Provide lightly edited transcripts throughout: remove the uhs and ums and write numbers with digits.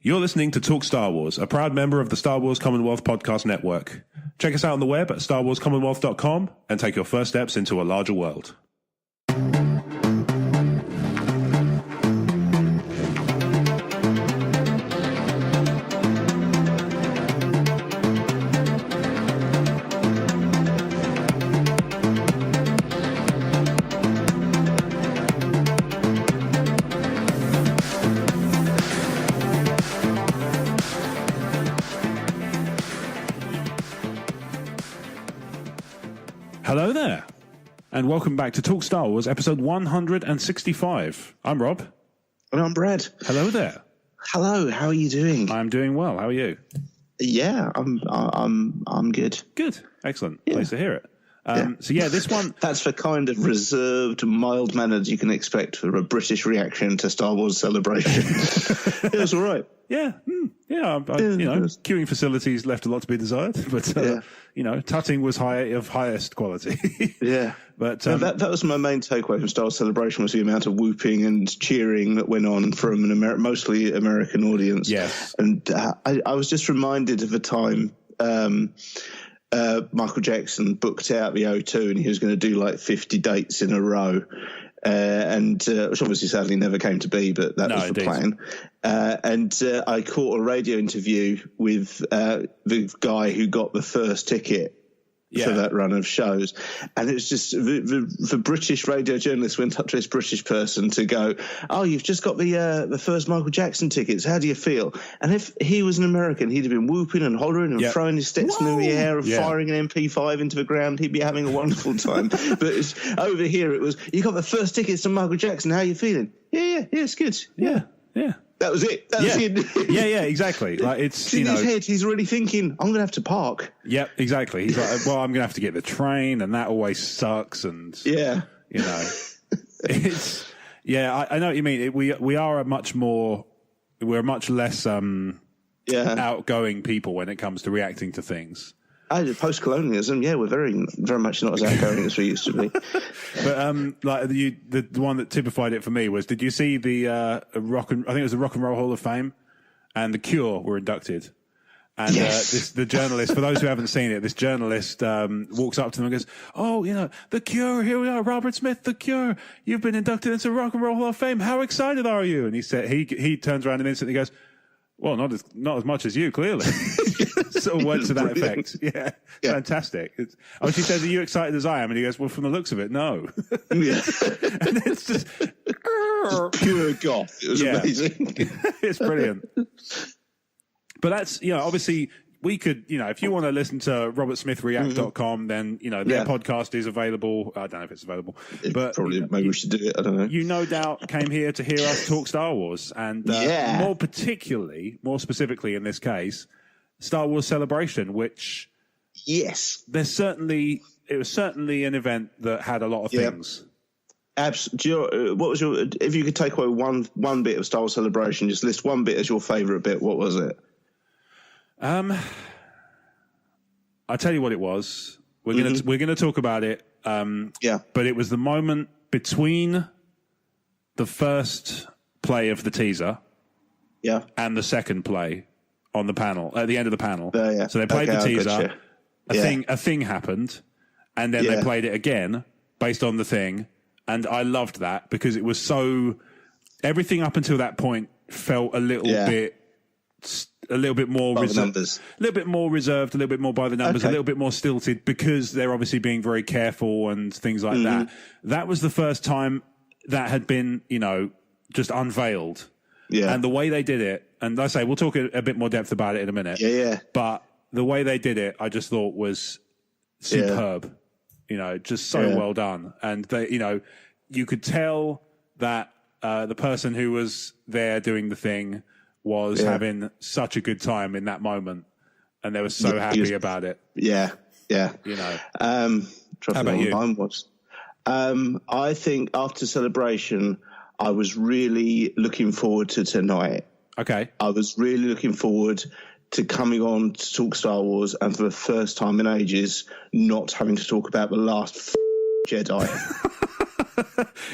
You're listening to Talk Star Wars, a proud member of the Star Wars Commonwealth Podcast Network. Check us out on the web at starwarscommonwealth.com and take your first steps into a larger world. Hello there, and welcome back to Talk Star Wars, episode 165. I'm Rob. And I'm Brad. Hello there. Hello, how are you doing? I'm doing well. How are you? Yeah, I'm good. Good. Excellent. Yeah. Pleased to hear it. So this one... That's the kind of reserved, mild-mannered you can expect for a British reaction to Star Wars Celebration. It was all right. Yeah. Queuing facilities left a lot to be desired, but, tutting was of highest quality. Yeah. But that was my main takeaway from Star Wars Celebration, was the amount of whooping and cheering that went on from an mostly American audience. Yes. And I was just reminded of a time... Michael Jackson booked out the O2 and he was going to do like 50 dates in a row, which obviously sadly never came to be, but that was the plan. I caught a radio interview with the guy who got the first ticket for that run of shows, and it was just the British radio journalist went up to this British person to go, "Oh, you've just got the first Michael Jackson tickets. How do you feel?" And if he was an American, he'd have been whooping and hollering and throwing his Stetson in the air and firing an MP5 into the ground. He'd be having a wonderful time. But over here, it was, "You got the first tickets to Michael Jackson. How are you feeling?" Yeah, it's good. Yeah. That was it. That was it. yeah, exactly. Like it's in his head, he's really thinking, "I'm going to have to park." Yep, exactly. He's like, "Well, I'm going to have to get the train, and that always sucks." And it's I know what you mean. We are we're much less outgoing people when it comes to reacting to things. Post-colonialism, we're very, very much not as outgoing as we used to be. But the one that typified it for me was: did you see the I think it was the Rock and Roll Hall of Fame, and the Cure were inducted. And the journalist, for those who haven't seen it, this journalist walks up to them and goes, "Oh, the Cure, here we are, Robert Smith, the Cure. You've been inducted into Rock and Roll Hall of Fame. How excited are you?" And he said, he turns around and instantly goes, "Well, not as much as you, clearly." Sort of words to that effect. Yeah. Fantastic. She says, "Are you excited as I am?" And he goes, "Well, from the looks of it, no." Yeah. And it's just pure goth. It was amazing. It's brilliant. But that's, obviously we could, if you want to listen to robertsmithreact.com, then, their podcast is available. I don't know if it's available, but probably maybe we should do it. I don't know. You no doubt came here to hear us talk Star Wars, and more specifically in this case, Star Wars Celebration, which it was certainly an event that had a lot of things. Absolutely. What was if you could take away one bit of Star Wars Celebration, just list one bit as your favourite bit, what was it? I'll tell you what it was. We're gonna talk about it. But it was the moment between the first play of the teaser, and the second play on the panel at the end of the panel. So they played the teaser. A thing happened, and then they played it again based on the thing, and I loved that because it was so. Everything up until that point felt a little bit more reserved, a little bit more reserved, a little bit more by the numbers, a little bit more stilted, because they're obviously being very careful and things like that. That was the first time that had been, just unveiled. Yeah. And the way they did it, and like I say, we'll talk a bit more depth about it in a minute. Yeah. But the way they did it, I just thought was superb. Just so well done. And they, you could tell that the person who was there doing the thing was having such a good time in that moment, and they were so happy about it. Yeah. How about you? Mine was. I think after Celebration, I was really looking forward to tonight. Okay. I was really looking forward to coming on to talk Star Wars, and for the first time in ages, not having to talk about the last Jedi.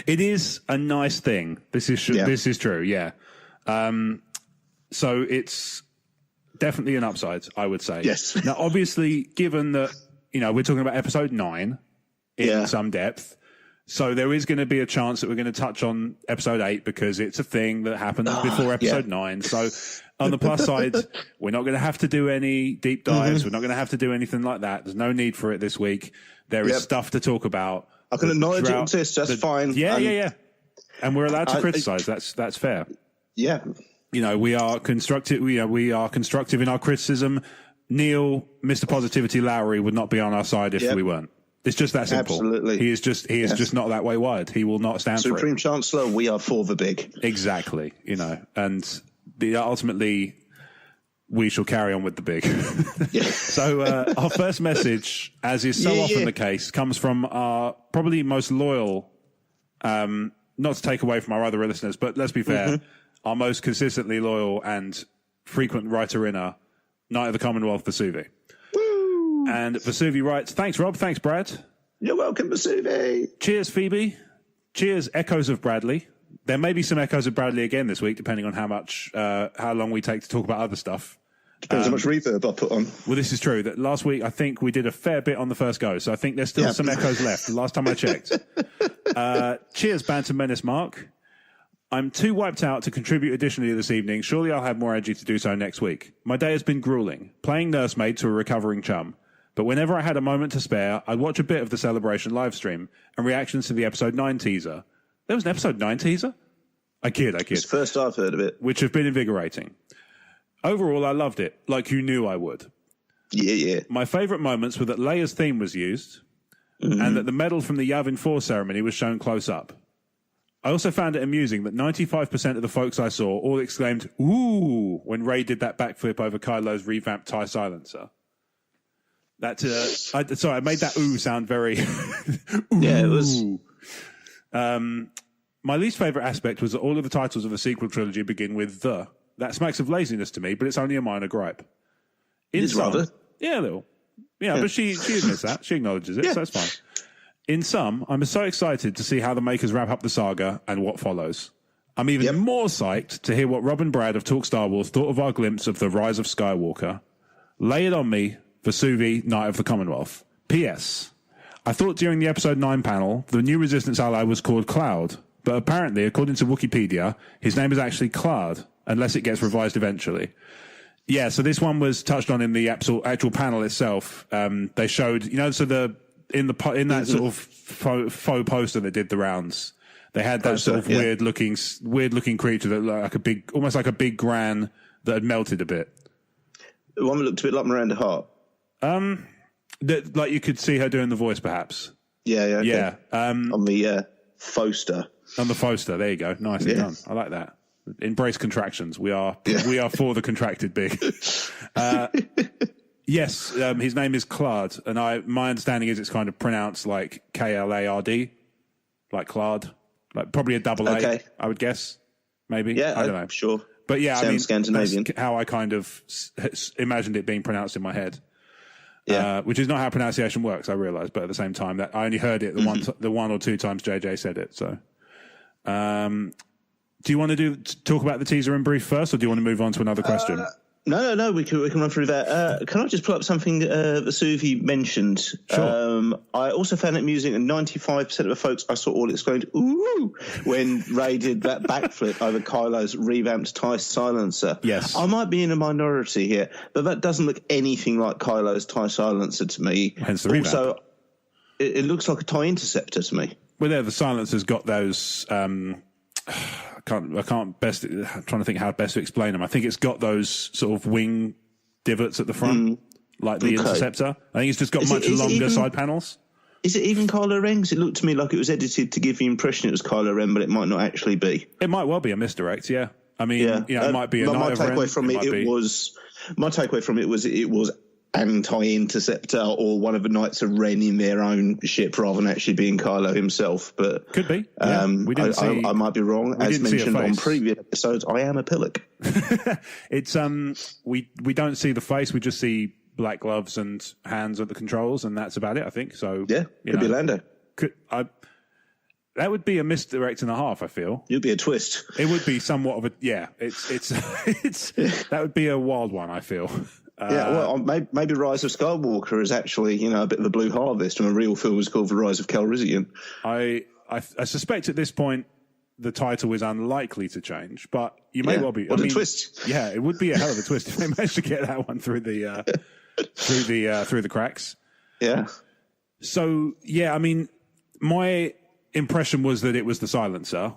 It is a nice thing. This is true. Yeah. So it's definitely an upside, I would say. Yes. Now, obviously, given that, we're talking about episode 9 in some depth, so there is going to be a chance that we're going to touch on episode 8 because it's a thing that happened before episode 9. So on the plus side, we're not going to have to do any deep dives. We're not going to have to do anything like that. There's no need for it this week. There is stuff to talk about. I can acknowledge it exists. That's fine. Yeah. And we're allowed to criticize. That's fair. Yeah. We are constructive. We are constructive in our criticism. Neil, Mr. Positivity Lowry, would not be on our side if we weren't. It's just that simple. Absolutely. He is just not that way wired. He will not stand for it. Supreme Chancellor, we are for the big. Exactly. And ultimately, we shall carry on with the big. So our first message, as is so often the case, comes from our probably most loyal, not to take away from our other listeners, but let's be fair, our most consistently loyal and frequent writer-inner, Knight of the Commonwealth, Vesuvi. Woo! And Vesuvi writes, thanks, Rob. Thanks, Brad. You're welcome, Vesuvi. Cheers, Phoebe. Cheers, Echoes of Bradley. There may be some Echoes of Bradley again this week, depending on how long we take to talk about other stuff. Depends how much reverb I put on. Well, this is true. That last week, I think we did a fair bit on the first go, so I think there's still some echoes left. The last time I checked. Cheers, Banter Menace Mark. I'm too wiped out to contribute additionally this evening. Surely I'll have more energy to do so next week. My day has been grueling, playing nursemaid to a recovering chum. But whenever I had a moment to spare, I'd watch a bit of the Celebration live stream and reactions to the episode 9 teaser. There was an episode 9 teaser? I kid. It's the first I've heard of it. Which have been invigorating. Overall, I loved it, like you knew I would. Yeah. My favourite moments were that Leia's theme was used and that the medal from the Yavin 4 ceremony was shown close up. I also found it amusing that 95% of the folks I saw all exclaimed, ooh, when Rey did that backflip over Kylo's revamped TIE silencer. I made that ooh sound very... ooh. Yeah, it was... My least favourite aspect was that all of the titles of the sequel trilogy begin with the. That smacks of laziness to me, but it's only a minor gripe. Rather. Yeah, a little. Yeah, but she admits that. She acknowledges it, so that's fine. In sum, I'm so excited to see how the makers wrap up the saga and what follows. I'm even more psyched to hear what Rob and Brad of Talk Star Wars thought of our glimpse of the rise of Skywalker. Lay it on me, Vesuvi, Knight of the Commonwealth. P.S. I thought during the episode 9 panel, the new Resistance ally was called Cloud, but apparently, according to Wikipedia, his name is actually Claude, unless it gets revised eventually. Yeah, so this one was touched on in the actual panel itself. They showed, in that sort of faux poster that did the rounds, they had that sort of weird looking creature that looked like almost like a big gran that had melted a bit. The one that looked a bit like Miranda Hart. Like you could see her doing the voice, perhaps. Yeah. Okay. Yeah. On the Foster. On the Foster, there you go. Nicely done. I like that. Embrace contractions. We are for the contracted big. Yes, his name is Claude, and my understanding is it's kind of pronounced like Klard, like Claude, like probably a double A, I would guess, maybe. Yeah, I don't know. Sure. But yeah, sounds Scandinavian. That's how I kind of imagined it being pronounced in my head. Yeah. Which is not how pronunciation works, I realise, but at the same time, that I only heard it the one or two times JJ said it. So, do you want to talk about the teaser in brief first, or do you want to move on to another question? No. We can run through that. Can I just pull up something Vesuvi mentioned? Sure. I also found it amusing, and 95% of the folks I saw all exclaimed "ooh" when Rey did that backflip over Kylo's revamped TIE silencer. Yes, I might be in a minority here, but that doesn't look anything like Kylo's TIE silencer to me. Hence the revamp. Also, it looks like a TIE interceptor to me. Well, there the silencer's got those. I'm trying to think how best to explain them. I think it's got those sort of wing divots at the front, like the interceptor. I think it's just got much longer side panels. Is it even Kylo Ren? Because it looked to me like it was edited to give the impression it was Kylo Ren, but it might not actually be. It might well be a misdirect, yeah. I mean, it might be a Knight of Ren. My takeaway from it was it was anti-interceptor or one of the Knights of Ren in their own ship rather than actually being Kylo himself. But could be. Yeah. I might be wrong. As mentioned on previous episodes, I am a pillock. It's we don't see the face. We just see black gloves and hands at the controls, and that's about it. I think so. Yeah, could be Lando. That would be a misdirect and a half, I feel. It'd be a twist. It would be somewhat of a... Yeah, it's that would be a wild one, I feel. Maybe Rise of Skywalker is actually, a bit of a Blue Harvest, and a real film is called The Rise of Calrissian. I suspect at this point the title is unlikely to change, but you may well be. What a twist! Yeah, it would be a hell of a twist if they managed to get that one through the through the cracks. Yeah. So my impression was that it was the silencer.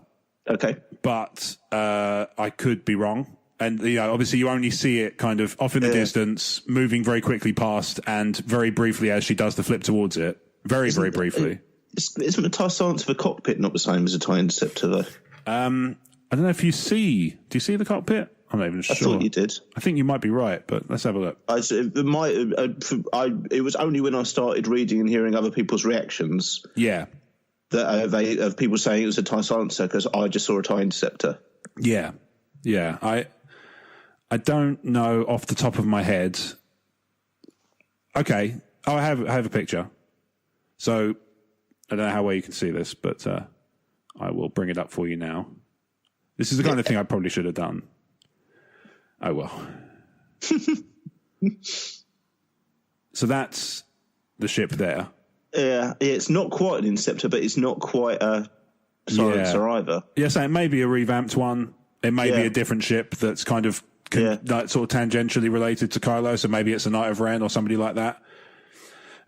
Okay. But I could be wrong. And, obviously you only see it kind of off in the distance, moving very quickly past and very briefly as she does the flip towards it. Very briefly. Isn't the TIE silencer of the cockpit not the same as a TIE interceptor, though? I don't know if do you see the cockpit? I'm not even sure. I thought you did. I think you might be right, but let's have a look. It was only when I started reading and hearing other people's reactions. Yeah. That of people saying it was a TIE silencer, because I just saw a TIE interceptor. Yeah. I don't know off the top of my head. Okay. I have a picture. So I don't know how well you can see this, but I will bring it up for you now. This is the kind of thing I probably should have done. Oh, well. So that's the ship there. Yeah, it's not quite an interceptor, but it's not quite a silencer either. Yeah, so it may be a revamped one. It may be a different ship that's kind of like, sort of tangentially related to Kylo, so maybe it's a Knight of Ren or somebody like that.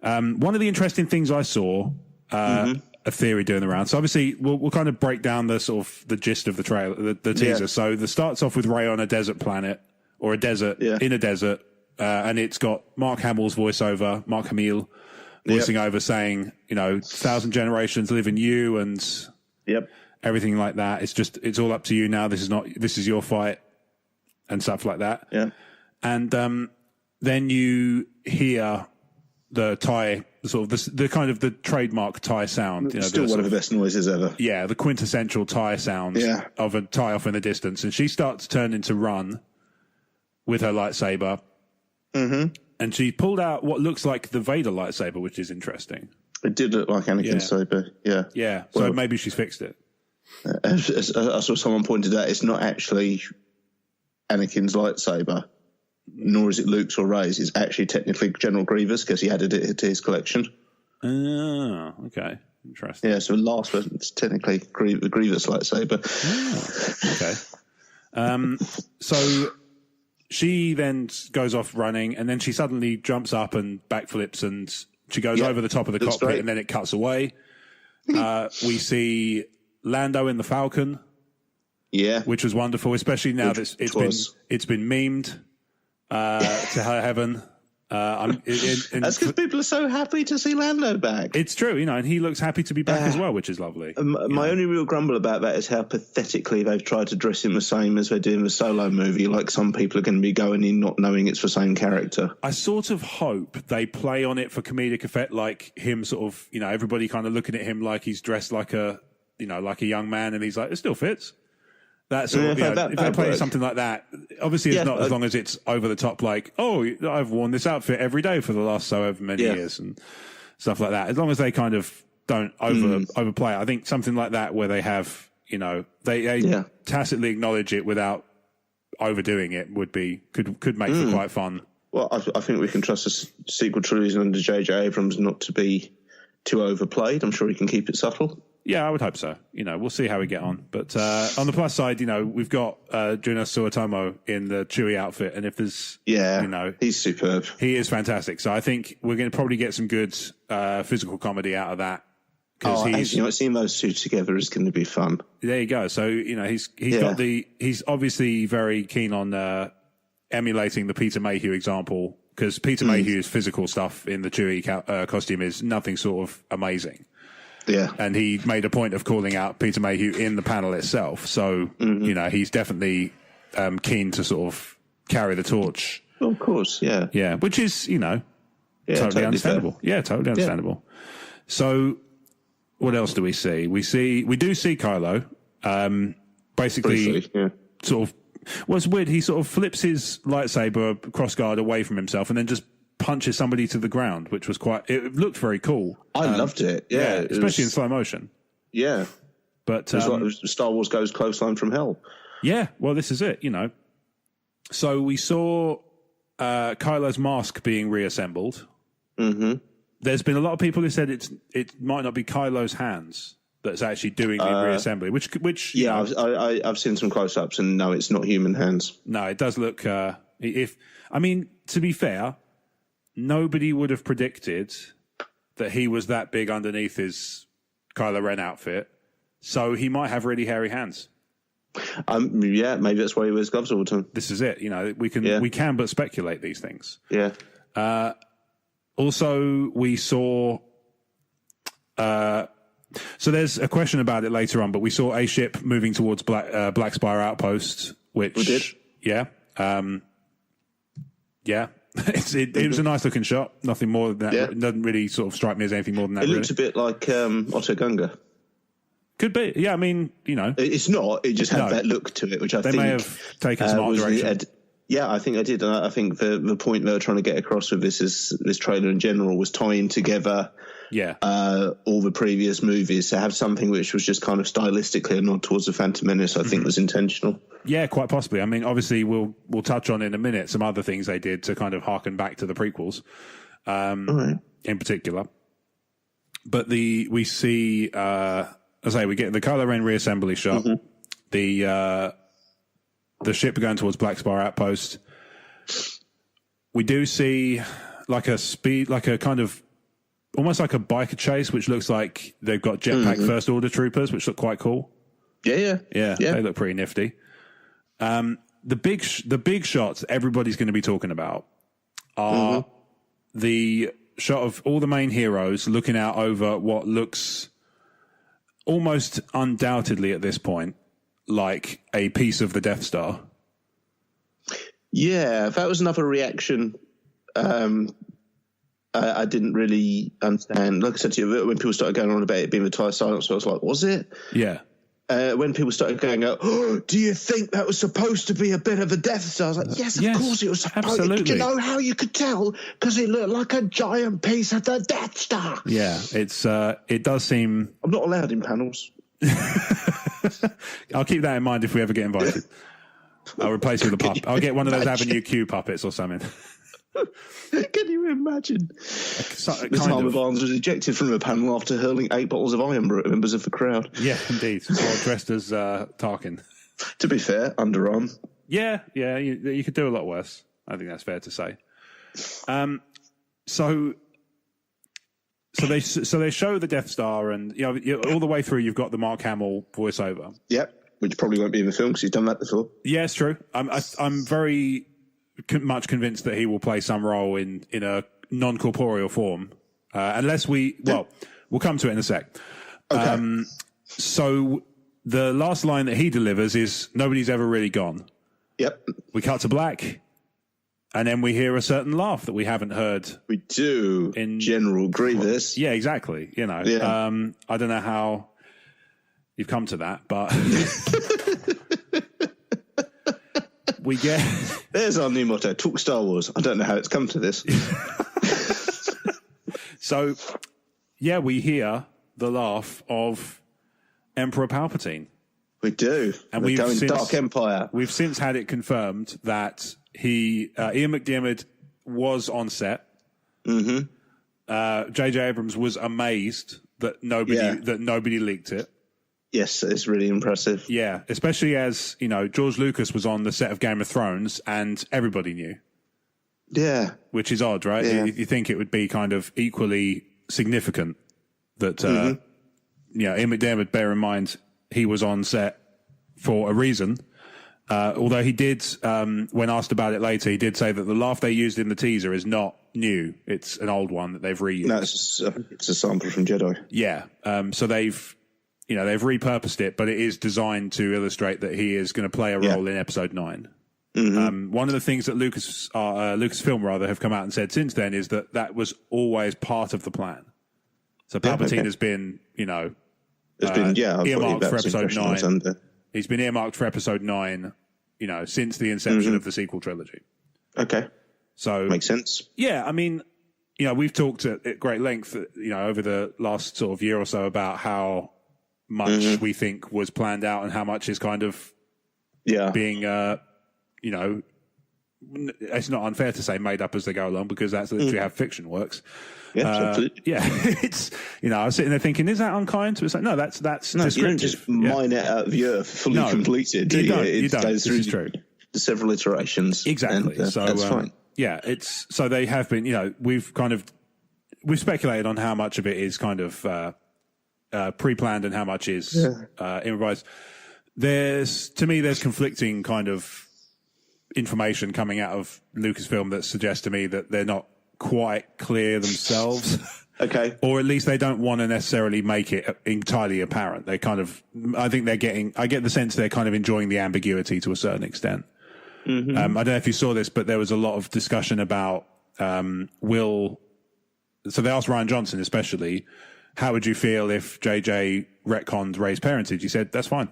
One of the interesting things I saw, a theory doing the round. So obviously, we'll kind of break down the sort of the gist of the trailer, the teaser. So the starts off with Rey on a desert planet or a desert in a desert, and it's got Mark Hamill's voiceover, Mark Hamill voicing over, saying, 1,000 generations live in you, and everything like that. It's all up to you now. This is your fight, and stuff like that. Yeah, and then you hear the TIE, sort of the kind of the trademark TIE sound. Still one of the best noises ever. Yeah, the quintessential TIE sound of a TIE off in the distance. And she starts turning to run with her lightsaber. Mm-hmm. And she pulled out what looks like the Vader lightsaber, which is interesting. It did look like Anakin's saber, yeah. Yeah, so maybe she's fixed it. I saw someone pointed out it's not actually Anakin's lightsaber, nor is it Luke's or Rey's. It's actually technically General Grievous, because he added it to his collection. Oh, okay. Interesting. Yeah, so last one, it's technically the Grievous lightsaber. Oh, okay. So she then goes off running, and then she suddenly jumps up and backflips, and she goes over the top of the cockpit, great. And then it cuts away. We see Lando in the Falcon. Yeah. Which was wonderful, especially now that it's been memed to high heaven. That's because people are so happy to see Lando back. It's true, and he looks happy to be back as well, which is lovely. My only real grumble about that is how pathetically they've tried to dress him the same as they're doing the Solo movie. Like, some people are going to be going in not knowing it's the same character. I sort of hope they play on it for comedic effect, like him sort of, everybody kind of looking at him like he's dressed like a young man, and he's like, it still fits. That sort of, if they play something like that, obviously it's not as long as it's over the top, like, oh, I've worn this outfit every day for the last so over many years and stuff like that. As long as they kind of don't overplay it. I think something like that where they have, they tacitly acknowledge it without overdoing it could make for quite fun. Well, I think we can trust the sequel trilogy under J.J. Abrams not to be too overplayed. I'm sure he can keep it subtle. Yeah, I would hope so. We'll see how we get on. But on the plus side, we've got Juna Suotomo in the Chewie outfit, and if there's, he's superb. He is fantastic. So I think we're going to probably get some good physical comedy out of that. Seeing those two together is going to be fun. There you go. So he's obviously very keen on emulating the Peter Mayhew example, because Peter Mayhew's physical stuff in the Chewie costume is nothing sort of amazing. Yeah. And he made a point of calling out Peter Mayhew in the panel itself. So, he's definitely keen to sort of carry the torch. Well, of course, yeah. Yeah, which is, totally understandable. Fair. Yeah, totally understandable. Yeah. So, what else do we see? We do see Kylo, basically briefly, sort of, it's weird, he sort of flips his lightsaber crossguard away from himself and then just punches somebody to the ground, which was it looked very cool. I loved it. Yeah, especially in slow motion. Yeah. But like Star Wars goes close line from hell. Yeah, well, this is it, So we saw Kylo's mask being reassembled. Mm-hmm. There's been a lot of people who said it might not be Kylo's hands that's actually doing the reassembly, which yeah, I've seen some close-ups, and no, it's not human hands. No, it does look. To be fair, nobody would have predicted that he was that big underneath his Kylo Ren outfit, so he might have really hairy hands. Yeah, maybe that's why he wears gloves all the time. This is it. We can but speculate these things. Yeah. Also, we saw. So there's a question about it later on, but we saw a ship moving towards Black Spire Outpost, which we did. Yeah, yeah. It was a nice looking shot. Nothing more than that. Yeah. It doesn't really sort of strike me as anything more than that. It looks a bit like Otto Gunga. Could be. Yeah, I mean, it's not. It just had that look to it, which I think they may have taken some art direction. Yeah, I think I did. And I think the point they were trying to get across with this trailer in general was tying together all the previous movies to have something which was just kind of stylistically a nod towards the Phantom Menace. I think was intentional. Yeah, quite possibly. I mean, obviously, we'll touch on in a minute some other things they did to kind of harken back to the prequels, in particular. But we see, as I say, we get the Kylo Ren reassembly shot. Mm-hmm. The ship going towards Black Spire Outpost. We do see like a kind of almost like a biker chase, which looks like they've got jetpack First Order troopers, which look quite cool. Yeah. They look pretty nifty. The big shots everybody's going to be talking about are the shot of all the main heroes looking out over what looks almost undoubtedly at this point like a piece of the Death Star. Yeah, that was another reaction I didn't really understand. Like I said to you, when people started going on about it being the TIE Silencer, I was like, was it? Yeah. When people started going, oh, do you think that was supposed to be a bit of a Death Star? I was like, yes, of course it was supposed to. Absolutely. Do you know how you could tell? Because it looked like a giant piece of the Death Star. Yeah, it does seem... I'm not allowed in panels. I'll keep that in mind if we ever get invited. I'll replace you with a puppet. I'll get one of those Avenue Q puppets or something. Can you imagine? The time of Barnes was ejected from the panel after hurling 8 bottles of iron at members of the crowd. Yeah, indeed. Well dressed as Tarkin. To be fair, underarm. Yeah, you could do a lot worse. I think that's fair to say. So they show the Death Star, and all the way through you've got the Mark Hamill voiceover. Yep, which probably won't be in the film because he's done that before. Yeah, it's true. I'm very much convinced that he will play some role in a non-corporeal form, unless we'll come to it in a sec. Okay. So the last line that he delivers is "Nobody's ever really gone." Yep. We cut to black. And then we hear a certain laugh that we haven't heard. We do. In General Grievous. Yeah, exactly. I don't know how you've come to that, but we get... There's our new motto, talk Star Wars. I don't know how it's come to this. So, yeah, we hear the laugh of Emperor Palpatine. We do. And we're going Dark Empire. We've since had it confirmed that Ian McDiarmid was on set. Mm-hmm. J.J. Abrams was amazed that nobody leaked it. Yes, it's really impressive. Yeah, especially as, George Lucas was on the set of Game of Thrones and everybody knew. Yeah. Which is odd, right? Yeah. You think it would be kind of equally significant that, Ian McDiarmid, bear in mind, he was on set for a reason. Although he did, when asked about it later, he did say that the laugh they used in the teaser is not new. It's an old one that they've reused. No, it's a sample from Jedi. Yeah. So they've repurposed it, but it is designed to illustrate that he is going to play a role in Episode 9. Mm-hmm. One of the things that Lucasfilm have come out and said since then is that was always part of the plan. So Palpatine has been, earmarked for Episode 9. He's been earmarked for Episode 9, since the inception of the sequel trilogy. Okay. So makes sense. Yeah, I mean, we've talked at great length, over the last sort of year or so about how much we think was planned out and how much is kind of being, it's not unfair to say made up as they go along, because that's literally how fiction works. Yeah, absolutely. Yeah, it's, I was sitting there thinking, is that unkind? It's like, no, that's descriptive. You don't just mine it out of the earth fully completed. You don't. It goes this through is true. Several iterations. Exactly. And, so that's fine. Yeah, so they have been, we've speculated on how much of it is kind of pre-planned and how much is improvised. There's conflicting kind of information coming out of Lucasfilm that suggests to me that they're not quite clear themselves. Okay. Or at least they don't want to necessarily make it entirely apparent. They kind of, I get the sense they're kind of enjoying the ambiguity to a certain extent. Mm-hmm. I don't know if you saw this, but there was a lot of discussion about so they asked Rian Johnson especially, how would you feel if JJ retconned Rey's parentage? He said, that's fine.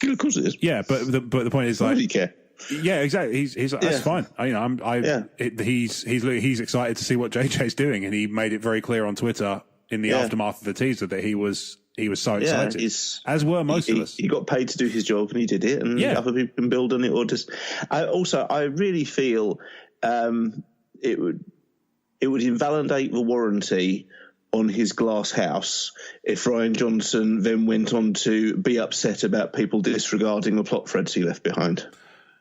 Yeah, of course it is. Yeah, but the point is, why do you care? Yeah, exactly. He's like, that's fine. He's excited to see what JJ's doing, and he made it very clear on Twitter in the aftermath of the teaser that he was so excited, as were most of us. He got paid to do his job, and he did it, and other people can build on it. Or just, I really feel it would invalidate the warranty on his glass house if Rian Johnson then went on to be upset about people disregarding the plot threads he left behind.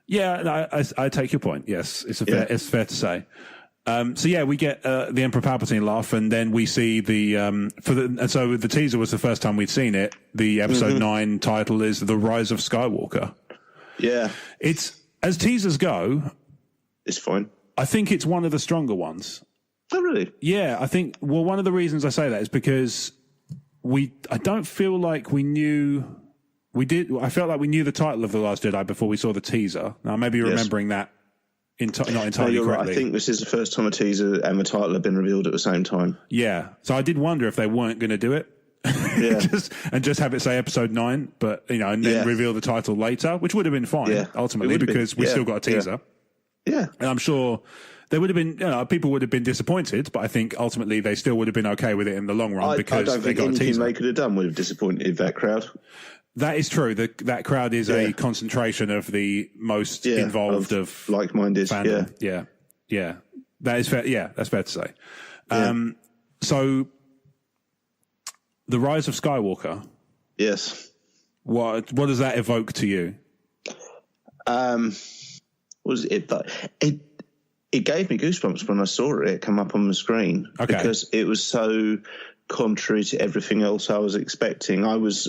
Yeah, I take your point. Yes, it's fair to say. We get the Emperor Palpatine laugh, and then we see so the teaser was the first time we'd seen it. The episode 9 title is The Rise of Skywalker. Yeah, it's, as teasers go, it's fine. I think it's one of the stronger ones. Oh, really? Yeah, I think. Well, one of the reasons I say that is because I don't feel like we knew. I felt like we knew the title of The Last Jedi before we saw the teaser. Now, maybe you're remembering that not entirely correctly. Right. I think this is the first time a teaser and the title have been revealed at the same time. Yeah. So I did wonder if they weren't going to do it. Yeah. just have it say episode 9, but, and then reveal the title later, which would have been fine, ultimately, because we still got a teaser. Yeah. And I'm sure there would have been, people would have been disappointed, but I think ultimately they still would have been okay with it in the long run because they got a teaser. Anything they could have done would have disappointed that crowd. That is true. That crowd is a concentration of the most involved of like-minded fandom. Yeah. That is fair. Yeah, that's fair to say. So, The Rise of Skywalker. Yes. What does that evoke to you? It gave me goosebumps when I saw it come up on the screen because it was so contrary to everything else I was expecting. I was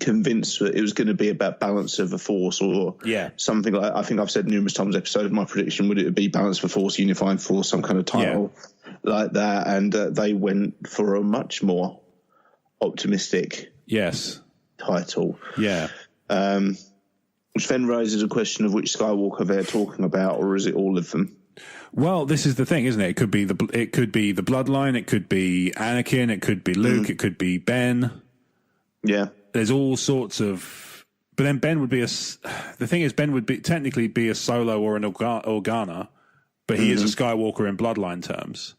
convinced that it was going to be about balance of the Force or something like, I think I've said numerous times in episode, my prediction would it be balance of the Force, unifying Force, some kind of title like that. And they went for a much more optimistic title. Yeah. Which then raises a question of which Skywalker they're talking about, or is it all of them? Well, this is the thing, isn't it? It could be the bloodline. It could be Anakin. It could be Luke. It could be Ben. Yeah, there's all sorts of. But then Ben would be the thing is, Ben would technically be a Solo or an Organa, but he is a Skywalker in bloodline terms.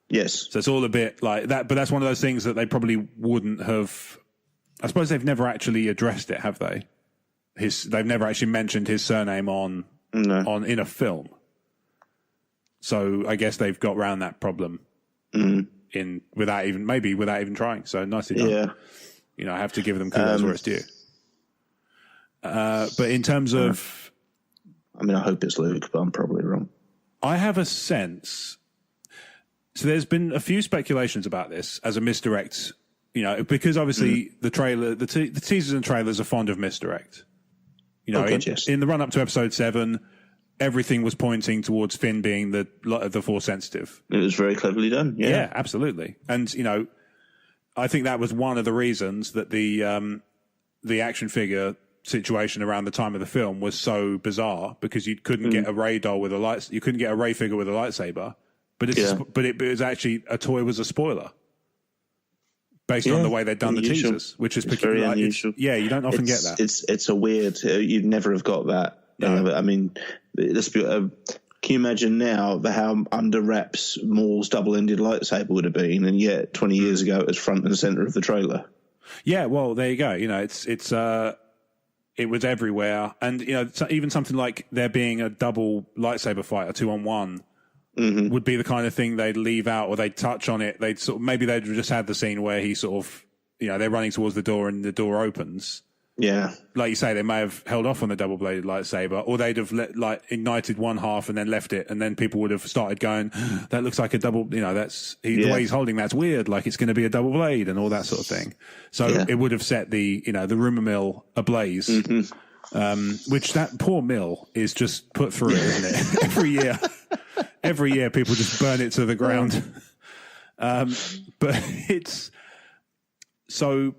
Yes, so it's all a bit like that. But that's one of those things that they probably wouldn't have. I suppose they've never actually addressed it, have they? They've never actually mentioned his surname in a film. So I guess they've got around that problem without even trying. So nicely done. Yeah. I have to give them kudos where it's due. But in terms of, I hope it's Luke, but I'm probably wrong. I have a sense. So there's been a few speculations about this as a misdirect. Because obviously the trailer, the teasers and trailers are fond of misdirect. In the run up to episode 7. Everything was pointing towards Finn being the Force sensitive. It was very cleverly done. Yeah, absolutely. And I think that was one of the reasons that the action figure situation around the time of the film was so bizarre, because you couldn't get a Rey doll with you couldn't get a Rey figure with a lightsaber, but it was actually a toy was a spoiler based on the way they'd done the teasers, which is very unusual. You don't often get that. It's a weird. You'd never have got that. Can you imagine now how under wraps Maul's double-ended lightsaber would have been, and yet 20 years ago it was front and center of the trailer? Yeah, well, there you go. You know, it was everywhere, and you know, even something like there being a double lightsaber fight, a 2-on-1, would be the kind of thing they'd leave out, or they'd touch on it. They'd maybe they'd just had the scene where he sort of, you know, they're running towards the door and the door opens. Yeah, like you say, they may have held off on the double-bladed lightsaber, or they'd have ignited one half and then left it, and then people would have started going, "That looks like a double." You know, the way he's holding that's weird. Like it's going to be a double blade and all that sort of thing. So it would have set the rumor mill ablaze, which that poor mill is just put through, isn't it? Every year, people just burn it to the ground. But it's so.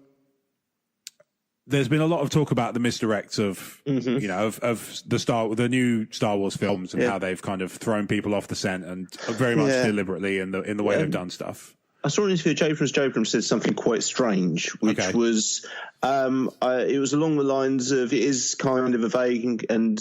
There's been a lot of talk about the misdirects of, you know, of the new Star Wars films and how they've kind of thrown people off the scent and very much deliberately in the way they've done stuff. I saw an interview with J. Abrams said something quite strange, which was it was along the lines of, it is kind of a vague and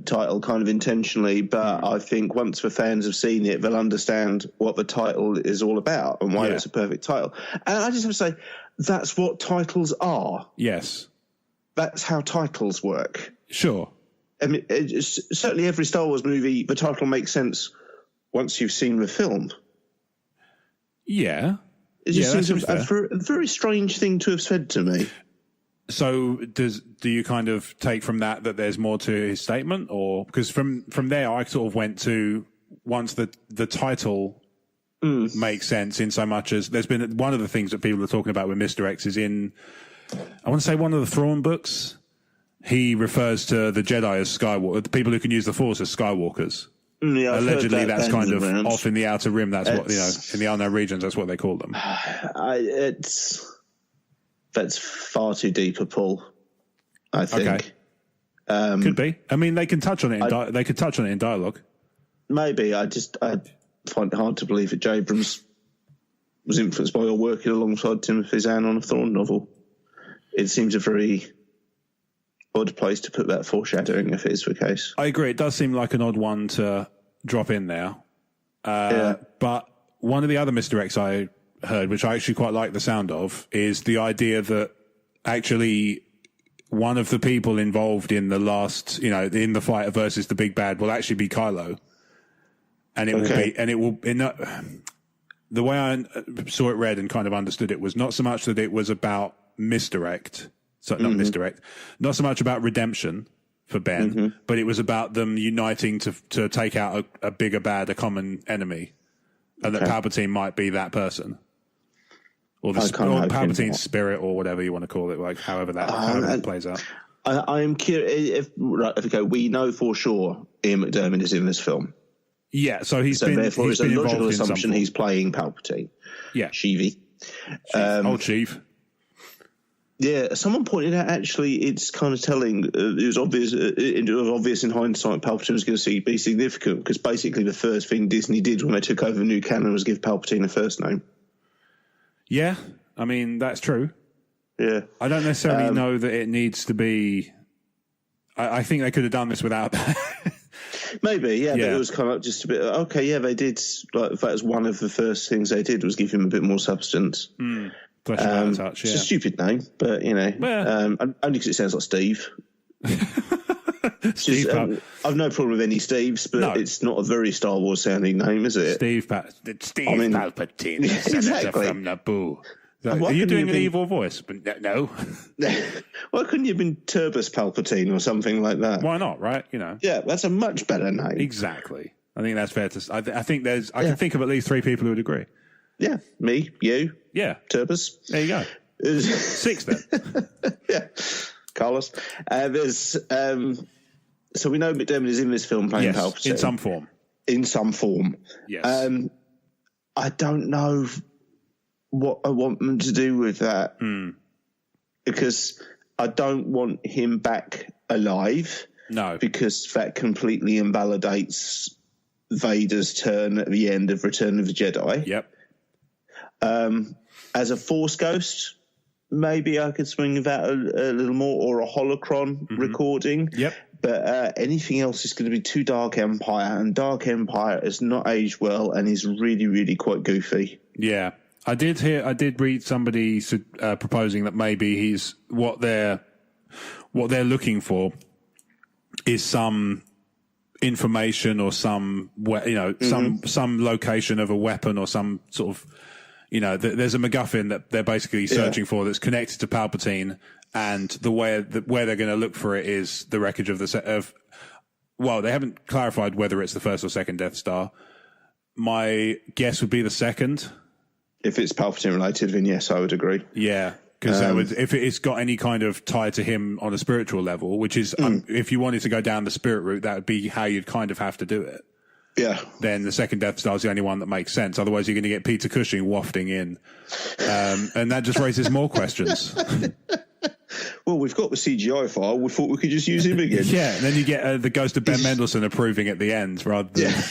title kind of intentionally, but I think once the fans have seen it, they'll understand what the title is all about and why it's a perfect title. And I just have to say, that's what titles are. Yes. That's how titles work. Sure. I mean, certainly every Star Wars movie, the title makes sense once you've seen the film. Yeah. It just seems a very strange thing to have said to me. So do you kind of take from that there's more to his statement? Or because from there I sort of went to, once the title makes sense, in so much as there's been one of the things that people are talking about with misdirects is in, I want to say, one of the Thrawn books, he refers to the Jedi as Skywalker, the people who can use the Force as Skywalkers. Yeah, allegedly that's kind of off in the outer rim. That's what, you know, in the unknown regions, that's what they call them. That's far too deep a pull, I think. Okay. Could be. I mean, they can touch on it. They could touch on it in dialogue. Maybe. I find it hard to believe that J. Abrams was influenced by or working alongside Timothy Zahn on a Thrawn novel. It seems a very odd place to put that foreshadowing, if it is the case. I agree. It does seem like an odd one to drop in there. But one of the other misdirects I heard, which I actually quite like the sound of, is the idea that actually one of the people involved in the last, you know, in the fight versus the big bad will actually be Kylo. And it will be, the way I saw it read and kind of understood it was not so much that it was about misdirect, not so much about redemption for Ben, but it was about them uniting to take out a bigger bad, a common enemy, and that Palpatine might be that person, or Palpatine's spirit, or whatever you want to call it, like however that plays out. I am curious. We know for sure Ian McDiarmid is in this film. Yeah, so therefore it's a logical assumption he's playing Palpatine. Yeah, Sheevy. Old Sheev. Yeah, someone pointed out actually it's kind of telling. It was obvious in hindsight Palpatine was going to be significant, because basically the first thing Disney did when they took over the new canon was give Palpatine a first name. Yeah, I mean that's true. Yeah, I don't necessarily know that it needs to be. I think they could have done this without that. Maybe, but it was kind of just a bit. Okay, yeah, they did. Like, that was one of the first things they did, was give him a bit more substance. Touch, it's a stupid name, but you know, only because it sounds like Steve. I've no problem with any Steves, but it's not a very Star Wars sounding name, is it? Palpatine, exactly. From Naboo. Are you doing an evil voice? But no. Why couldn't you have been Turbus Palpatine or something like that? Why not? Right? You know. Yeah, that's a much better name. Exactly. I think that's fair to. I think there's. I can think of at least 3 people who would agree. Yeah, me, you. Yeah, Turbus. There you go. 6 then. Yeah, Carlos. There's. So we know McDiarmid is in this film playing Palpatine in some form. In some form. Yes. I don't know what I want them to do with that, because I don't want him back alive. No, because that completely invalidates Vader's turn at the end of Return of the Jedi. Yep. As a Force ghost, maybe I could swing that a little more, or a holocron recording. Yep. But anything else is going to be too Dark Empire, and Dark Empire has not aged well and is really, really quite goofy. Yeah. I did read somebody proposing that maybe what they're looking for is some information or some some location of a weapon or some sort of, there's a MacGuffin that they're basically searching for that's connected to Palpatine, and where they're going to look for it is the wreckage of well, they haven't clarified whether it's the first or second Death Star. My guess would be the second. If it's Palpatine related, then yes, I would agree. Yeah, because if it's got any kind of tie to him on a spiritual level, which is, if you wanted to go down the spirit route, that would be how you'd kind of have to do it. Yeah. Then the second Death Star is the only one that makes sense. Otherwise, you're going to get Peter Cushing wafting in. And that just raises more questions. Well, we've got the CGI file. We thought we could just use him again. Yeah, and then you get the ghost of Ben Mendelsohn approving at the end rather than... Yeah.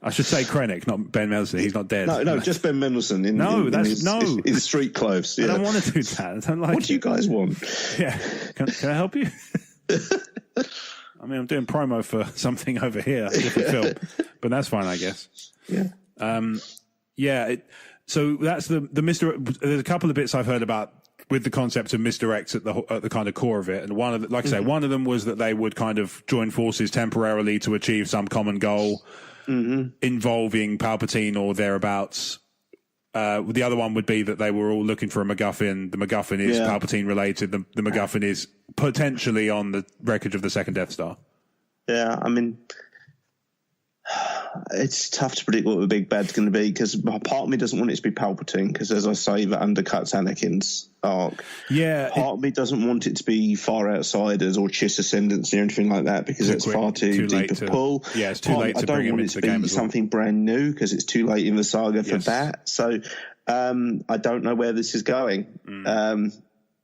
I should say Krennic, not Ben Mendelsohn. He's not dead. No, just Ben Mendelsohn in his street clothes. Yeah. I don't want to do that. I don't like What do you guys want? Yeah. Can I help you? I mean, I'm doing promo for something over here, a different film, but that's fine, I guess. Yeah. So that's the There's a couple of bits I've heard about with the concept of misdirects at the kind of core of it, and one of one of them was that they would kind of join forces temporarily to achieve some common goal involving Palpatine or thereabouts. The other one would be that they were all looking for a MacGuffin. The MacGuffin is Palpatine related. The MacGuffin is potentially on the wreckage of the second Death Star. Yeah, I mean, it's tough to predict what the big bad's going to be, because part of me doesn't want it to be Palpatine, because, as I say, that undercuts Anakin's arc. Yeah. Part of me doesn't want it to be Far Outsiders or Chiss Ascendancy or anything like that, because it's far too deep a pull. Yeah, it's too late to bring him into the game. I don't want it to be something brand new, because it's too late in the saga for that. So I don't know where this is going.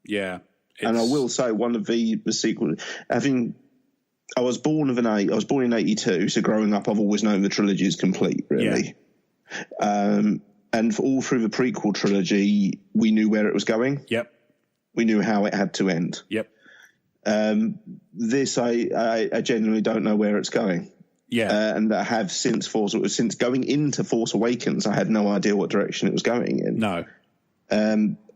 Yeah. And I will say, one of the sequels, I was born in 82, so growing up, I've always known the trilogy is complete, really. Yeah. And for all through the prequel trilogy, we knew where it was going. Yep. We knew how it had to end. Yep. This, I genuinely don't know where it's going. Yeah. And I have since going into Force Awakens, I had no idea what direction it was going in. No.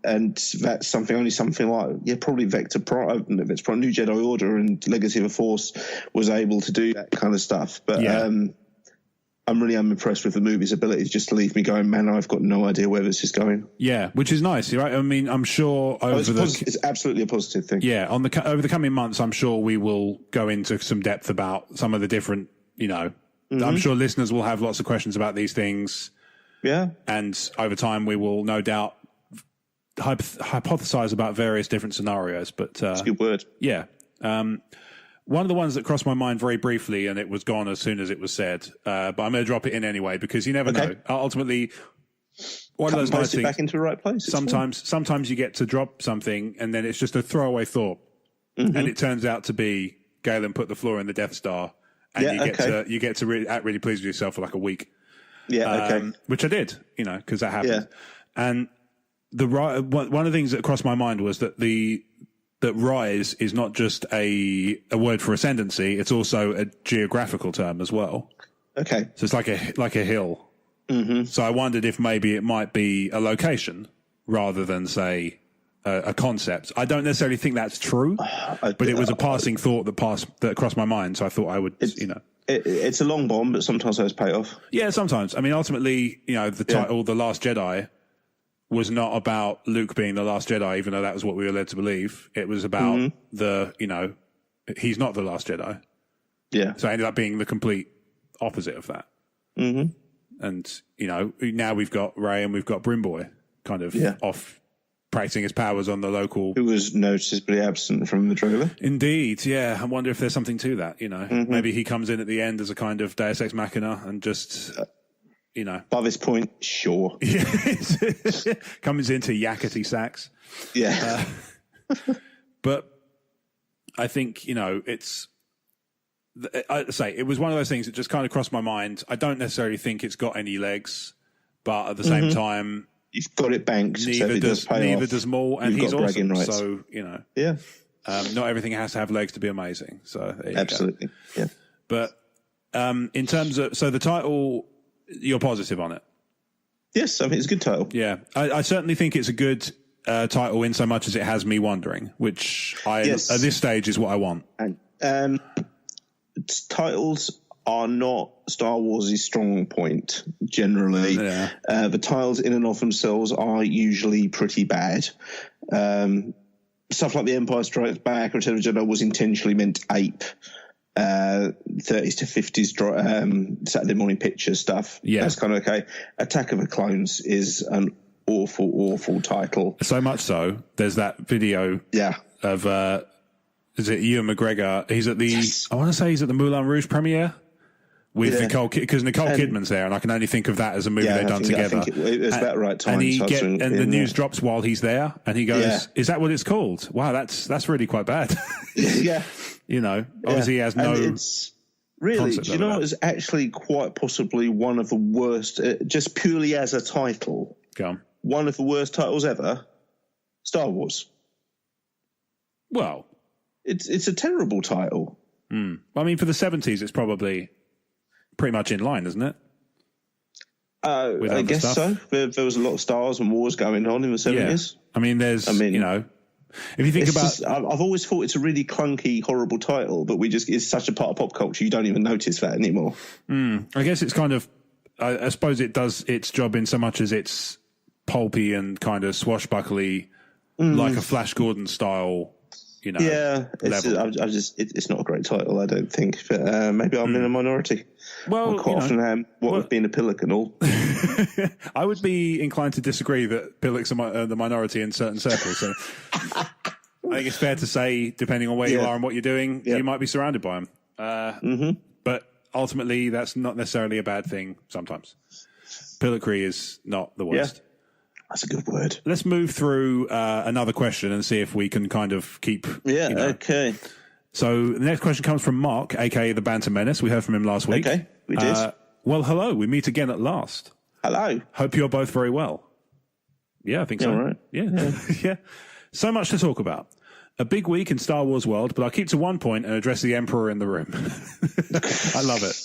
And that's something like, probably Vector Prime, New Jedi Order and Legacy of the Force was able to do that kind of stuff. But I'm really unimpressed with the movie's ability just to leave me going, man, I've got no idea where this is going. Yeah, which is nice, right? I mean, I'm sure it's absolutely a positive thing. Yeah, over the coming months, I'm sure we will go into some depth about some of the different, I'm sure listeners will have lots of questions about these things. Yeah. And over time, we will no doubt hypothesize about various different scenarios, but that's a good word. Yeah. One of the ones that crossed my mind very briefly, and it was gone as soon as it was said, but I'm going to drop it in anyway, because you never know. Ultimately, one of those nice things, back into the right place. Sometimes you get to drop something and then it's just a throwaway thought, and it turns out to be Galen put the floor in the Death Star, and you get to act really pleased with yourself for like a week. Yeah. Which I did, because that happened. Yeah. And one of the things that crossed my mind was that that rise is not just a word for ascendancy; it's also a geographical term as well. Okay, so it's like a hill. Mm-hmm. So I wondered if maybe it might be a location rather than, say, a concept. I don't necessarily think that's true, but it was a passing thought that crossed my mind. So I thought I would, It's a long bomb, but sometimes those pay off. Yeah, sometimes. I mean, ultimately, the title, The Last Jedi, was not about Luke being the last Jedi, even though that was what we were led to believe. It was about he's not the last Jedi. Yeah. So it ended up being the complete opposite of that. Mm-hmm. And, now we've got Rey and we've got Brimboy kind of off practicing his powers on the local... Who was noticeably absent from the trailer. Indeed, yeah. I wonder if there's something to that, Maybe he comes in at the end as a kind of Deus Ex Machina and just... By this point, sure. Comes into yakety sax. Yeah. But I think, it's... I say it was one of those things that just kind of crossed my mind. I don't necessarily think it's got any legs, but at the same time... You've got it banked. Neither does Maul, and he's awesome. Rights. So, Yeah. Not everything has to have legs to be amazing. So absolutely. Go. Yeah. But in terms of... So the title... You're positive on it? Yes, I mean, it's a good title. Yeah, I certainly think it's a good title in so much as it has me wondering, which at this stage is what I want. And titles are not Star Wars' strong point, generally. Yeah. The titles in and of themselves are usually pretty bad. Stuff like The Empire Strikes Back or Return of the Jedi was intentionally meant to ape 30s to 50s Saturday morning picture stuff. Yeah. That's kind of okay. Attack of the Clones is an awful title. So much so, there's that video of, is it Ewan McGregor? He's at the, I want to say he's at the Moulin Rouge premiere with Nicole, because Nicole Kidman's there, and I can only think of that as a movie they've done together. I think it was about right time. And the news drops while he's there, and he goes, "Is that what it's called? Wow, that's really quite bad." Yeah, you know, obviously he has no. And it's really, do you know what is actually quite possibly one of the worst, just purely as a title. Go on. One of the worst titles ever, Star Wars. Well, it's a terrible title. I mean, for the 70s, it's probably pretty much in line, isn't it? I guess so. There was a lot of stars and wars going on in the 70s. Yeah. I mean, you know, if you think about... I've always thought it's a really clunky, horrible title, but it's such a part of pop culture, you don't even notice that anymore. I guess it's kind of... I suppose it does its job in so much as it's pulpy and kind of swashbuckly, like a Flash Gordon style... You know, it's not a great title, I don't think. But maybe I'm in a minority. Well, quite often am. With being a pillock and all. I would be inclined to disagree that pillocks are the minority in certain circles. So I think it's fair to say, depending on where you are and what you're doing, you might be surrounded by them. But ultimately, that's not necessarily a bad thing. Sometimes pillockry is not the worst. Yeah. That's a good word. Let's move through another question and see if we can kind of keep... Yeah, okay. So the next question comes from Mark, a.k.a. the Banter Menace. We heard from him last week. Okay, we did. Well, hello. We meet again at last. Hello. Hope you're both very well. Yeah, I think so. All right. Yeah. Yeah. So much to talk about. A big week in Star Wars world, but I'll keep to one point and address the Emperor in the room. I love it.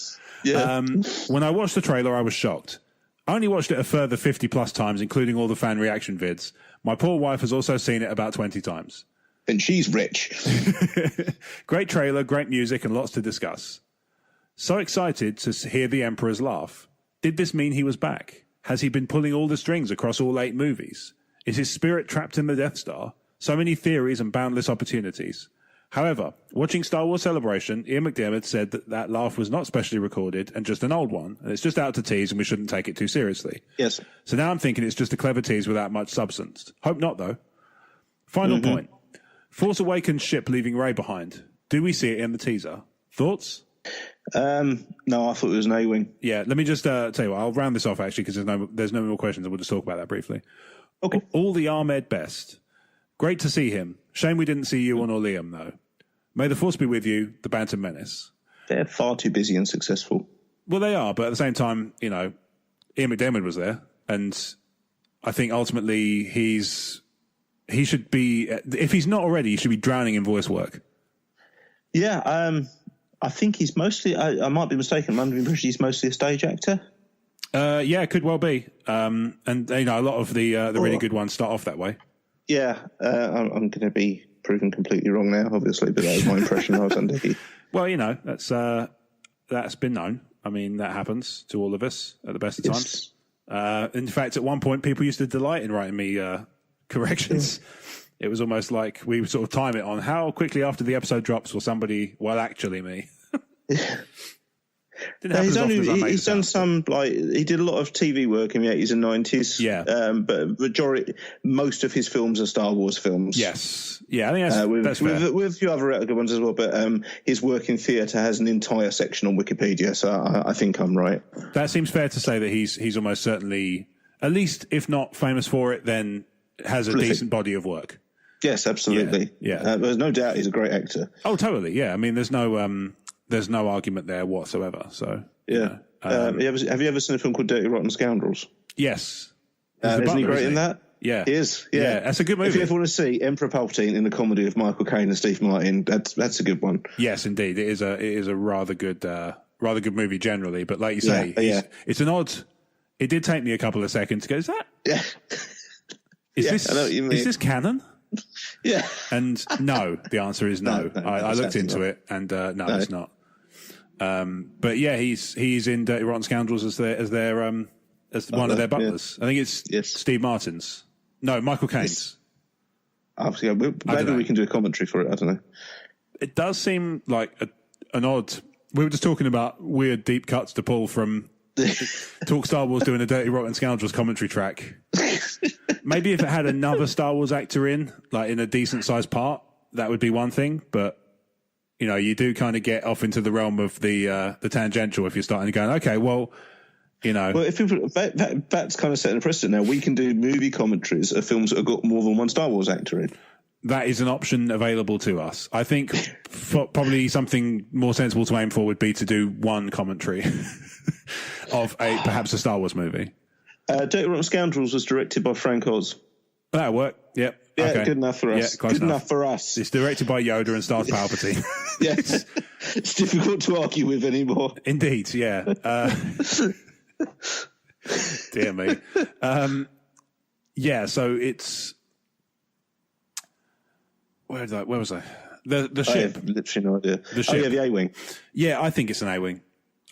Yeah. When I watched the trailer, I was shocked. I only watched it a further 50 plus times, including all the fan reaction vids. My poor wife has also seen it about 20 times. And she's rich. Great trailer, great music, and lots to discuss. So excited to hear the Emperor's laugh. Did this mean he was back? Has he been pulling all the strings across all 8 movies? Is his spirit trapped in the Death Star? So many theories and boundless opportunities. However, watching Star Wars Celebration, Ian McDiarmid said that laugh was not specially recorded and just an old one, and it's just out to tease and we shouldn't take it too seriously. Yes. So now I'm thinking it's just a clever tease without much substance. Hope not, though. Final point. Force Awakens ship leaving Rey behind. Do we see it in the teaser? Thoughts? No, I thought it was an A-Wing. Yeah, let me just tell you what, I'll round this off, actually, because there's no more questions, and we'll just talk about that briefly. Okay. All the Ahmed best. Great to see him. Shame we didn't see Ewan or Liam, though. May the Force be with you, the Bantam Menace. They're far too busy and successful. Well, they are, but at the same time, you know, Ian McDiarmid was there, and I think ultimately he should be, if he's not already, he should be drowning in voice work. Yeah, I think he's mostly, I might be mistaken, I'm under the impression he's mostly a stage actor. Yeah, it could well be. And, you know, a lot of the really good ones start off that way. Yeah, I'm going to be proven completely wrong now, obviously, but that was my impression I was under here. Well, you know, that's been known. I mean, that happens to all of us at the best of times. In fact, at one point, people used to delight in writing me corrections. It was almost like we would sort of time it on how quickly after the episode drops will somebody, well, actually me. He's done some, like, he did a lot of TV work in the 80s and 90s. Yeah. But most of his films are Star Wars films. Yes. Yeah, I think that's fair. With a few other good ones as well, but his work in theatre has an entire section on Wikipedia, so I think I'm right. That seems fair to say that he's almost certainly, at least if not famous for it, then has a decent body of work. Yes, absolutely. Yeah. There's no doubt he's a great actor. Oh, totally, yeah. I mean, there's no argument there whatsoever. So yeah. Have you ever seen a film called Dirty Rotten Scoundrels? Yes. Isn't he great in that? Yeah. He is. Yeah. That's a good movie. If you ever want to see Emperor Palpatine in a comedy of Michael Caine and Steve Martin, that's a good one. Yes, indeed. It is a rather good movie generally. But like you say, it's an odd it did take me a couple of seconds to go, is that? Yeah. I know what you mean. Is this canon? Yeah. And no, the answer is no. I looked into it, and no, it's not. But yeah, he's in Dirty Rotten Scoundrels as one of their butlers. Yeah. I think it's Steve Martin's. No, Michael Caine's. Maybe we can do a commentary for it. I don't know. It does seem like an odd. We were just talking about weird deep cuts to pull from Talk Star Wars doing a Dirty Rotten Scoundrels commentary track. Maybe if it had another Star Wars actor in a decent sized part, that would be one thing. But you do kind of get off into the realm of the tangential if you're starting to go, okay, well. Well, if people, that's kind of setting a precedent now. We can do movie commentaries of films that have got more than one Star Wars actor in. That is an option available to us. I think probably something more sensible to aim for would be to do one commentary of perhaps a Star Wars movie. Dirty Rotten Scoundrels was directed by Frank Oz. That'll work. Yep. Yeah, okay. Good enough for us. Yeah, good enough for us. It's directed by Yoda and stars Palpatine. Yes. It's difficult to argue with anymore. Indeed, yeah. Dear me. So it's where was I? The ship. I have literally no idea. The ship. The A-wing. Yeah, I think it's an A-wing.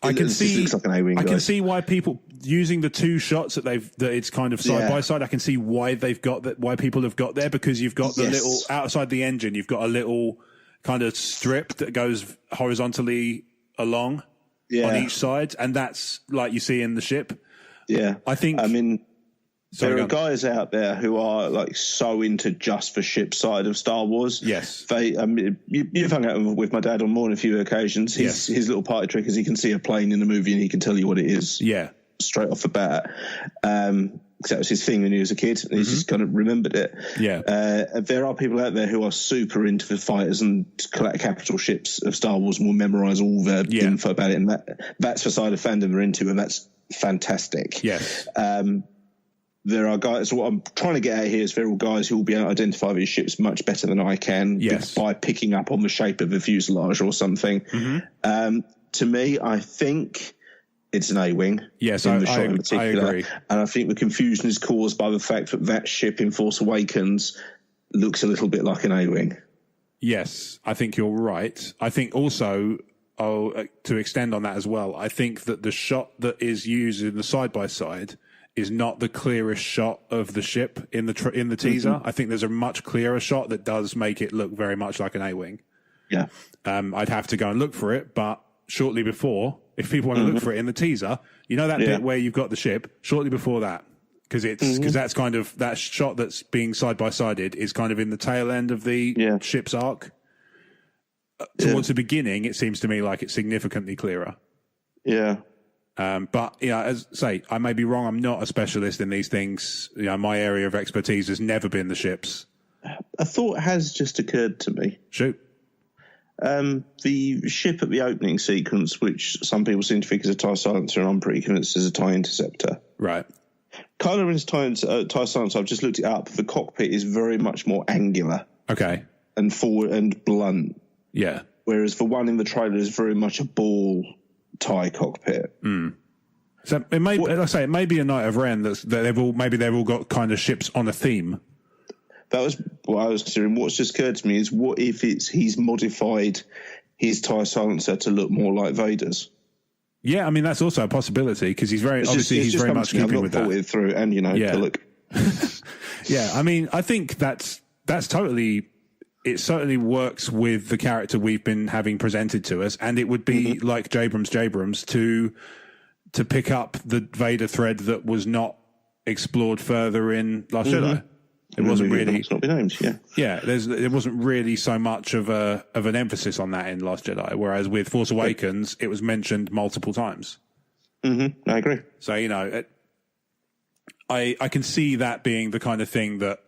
I can see why people using the two shots that it's kind of side by side. I can see why why people have got there, because you've got the little outside the engine. You've got a little kind of strip that goes horizontally along. Yeah. On each side, and that's like you see in the ship. Yeah, there are guys out there who are like so into just the ship side of Star Wars. Yes, you've hung out with my dad on more than a few occasions. His little party trick is he can see a plane in the movie and he can tell you what it is. Yeah, straight off the bat. Because that was his thing when he was a kid, and he's just kind of remembered it. Yeah. There are people out there who are super into the fighters and capital ships of Star Wars and will memorise all the info about it, and that's the side of fandom they're into, and that's fantastic. Yes. There are guys. What I'm trying to get at here is there are guys who will be able to identify these ships much better than I can by picking up on the shape of the fuselage or something. Mm-hmm. To me, I think it's an A-wing. Yes, I agree. And I think the confusion is caused by the fact that ship in Force Awakens looks a little bit like an A-wing. Yes, I think you're right. I think also, to extend on that as well, I think that the shot that is used in the side-by-side is not the clearest shot of the ship in the teaser. Mm-hmm. I think there's a much clearer shot that does make it look very much like an A-wing. Yeah. I'd have to go and look for it, but shortly before, if people want to look for it in the teaser, that bit where you've got the ship, shortly before that, because that's kind of that shot that's being side by sided is kind of in the tail end of the ship's arc. Towards the beginning, it seems to me like it's significantly clearer. Yeah. But as I say, I may be wrong. I'm not a specialist in these things. My area of expertise has never been the ships. A thought has just occurred to me. Shoot. The ship at the opening sequence, which some people seem to think is a TIE Silencer, and I'm pretty convinced is a TIE Interceptor. Right. Kylo Ren's TIE Silencer, I've just looked it up. The cockpit is very much more angular. Okay. And forward and blunt. Yeah. Whereas the one in the trailer is very much a ball TIE cockpit. Mm. So it may, like I say, it may be a Night of Ren that they've all got kind of ships on a theme. That was what I was considering. What's just occurred to me is, what if he's modified his TIE Silencer to look more like Vader's? Yeah, I mean that's also a possibility, because he's very much keeping with that. I've not thought it through, and the look. Yeah, I mean, I think that's totally. It certainly works with the character we've been having presented to us, and it would be like Jabrams to pick up the Vader thread that was not explored further in Last Jedi. It wasn't really. It's not been named. Yeah. There wasn't really so much of an emphasis on that in Last Jedi, whereas with Force Awakens, it was mentioned multiple times. Mm-hmm. I agree. So I can see that being the kind of thing that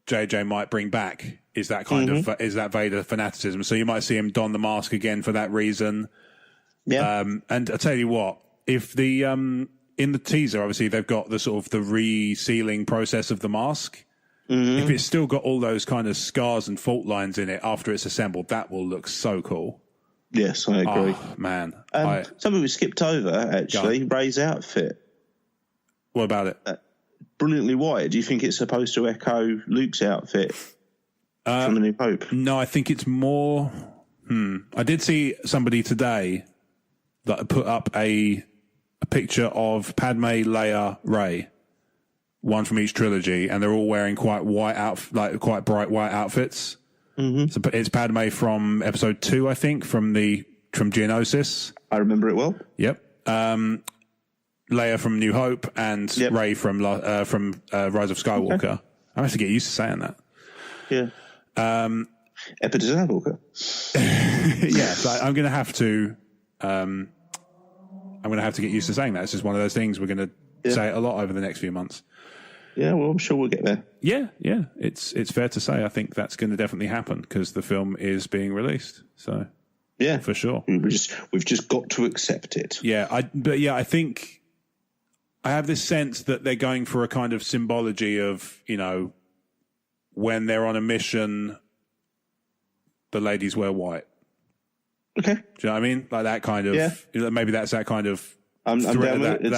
JJ might bring back. Is that kind of is that Vader fanaticism? So you might see him don the mask again for that reason. Yeah. And I tell you what, if the in the teaser, obviously they've got the sort of the resealing process of the mask. If it's still got all those kind of scars and fault lines in it after it's assembled, that will look so cool. Yes, I agree. Oh, man. Something we skipped over, actually, Rey's outfit. What about it? Brilliantly white. Do you think it's supposed to echo Luke's outfit from A New Hope? No, I think it's more... I did see somebody today that put up a picture of Padme, Leia, Rey, one from each trilogy, and they're all wearing quite bright white outfits. Mm-hmm. So it's Padme from Episode 2, I think, from Geonosis. I remember it well. Yep. Leia from New Hope and Rey from Rise of Skywalker. Okay. I have to get used to saying that. Yeah. Skywalker. Yeah, so I'm going to have to. I'm going to have to get used to saying that. It's just one of those things we're going to say it a lot over the next few months. Yeah, well, I'm sure we'll get there. Yeah. It's fair to say I think that's going to definitely happen because the film is being released. So yeah, for sure. We've just got to accept it. Yeah, I think I have this sense that they're going for a kind of symbology of, when they're on a mission, the ladies wear white. Okay. Do you know what I mean? Like that kind of, maybe that's that kind of, I'm down with it.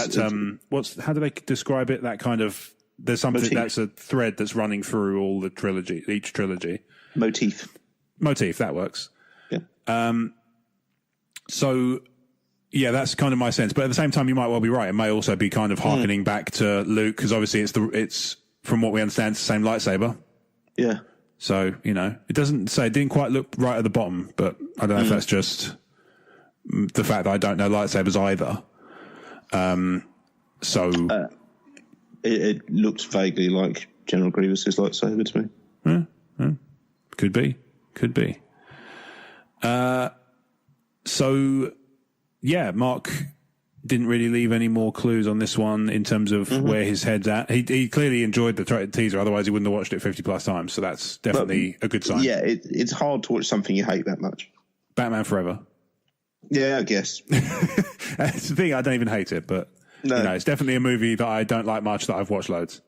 How do they describe it? That kind of, there's something motif. That's a thread that's running through all the each trilogy. Motif, that works. Yeah. So, yeah, that's kind of my sense. But at the same time, you might well be right. It may also be kind of harkening back to Luke because obviously it's from what we understand, it's the same lightsaber. Yeah. So, it didn't quite look right at the bottom, but I don't know if that's just the fact that I don't know lightsabers either. It looks vaguely like General Grievous's lightsaber to me. Yeah. Could be. So, yeah, Mark didn't really leave any more clues on this one in terms of where his head's at. He clearly enjoyed the teaser, otherwise he wouldn't have watched it 50 plus times. So that's definitely a good sign. Yeah, it's hard to watch something you hate that much. Batman Forever. Yeah, I guess. It's the thing, I don't even hate it, but it's definitely a movie that I don't like much that I've watched loads.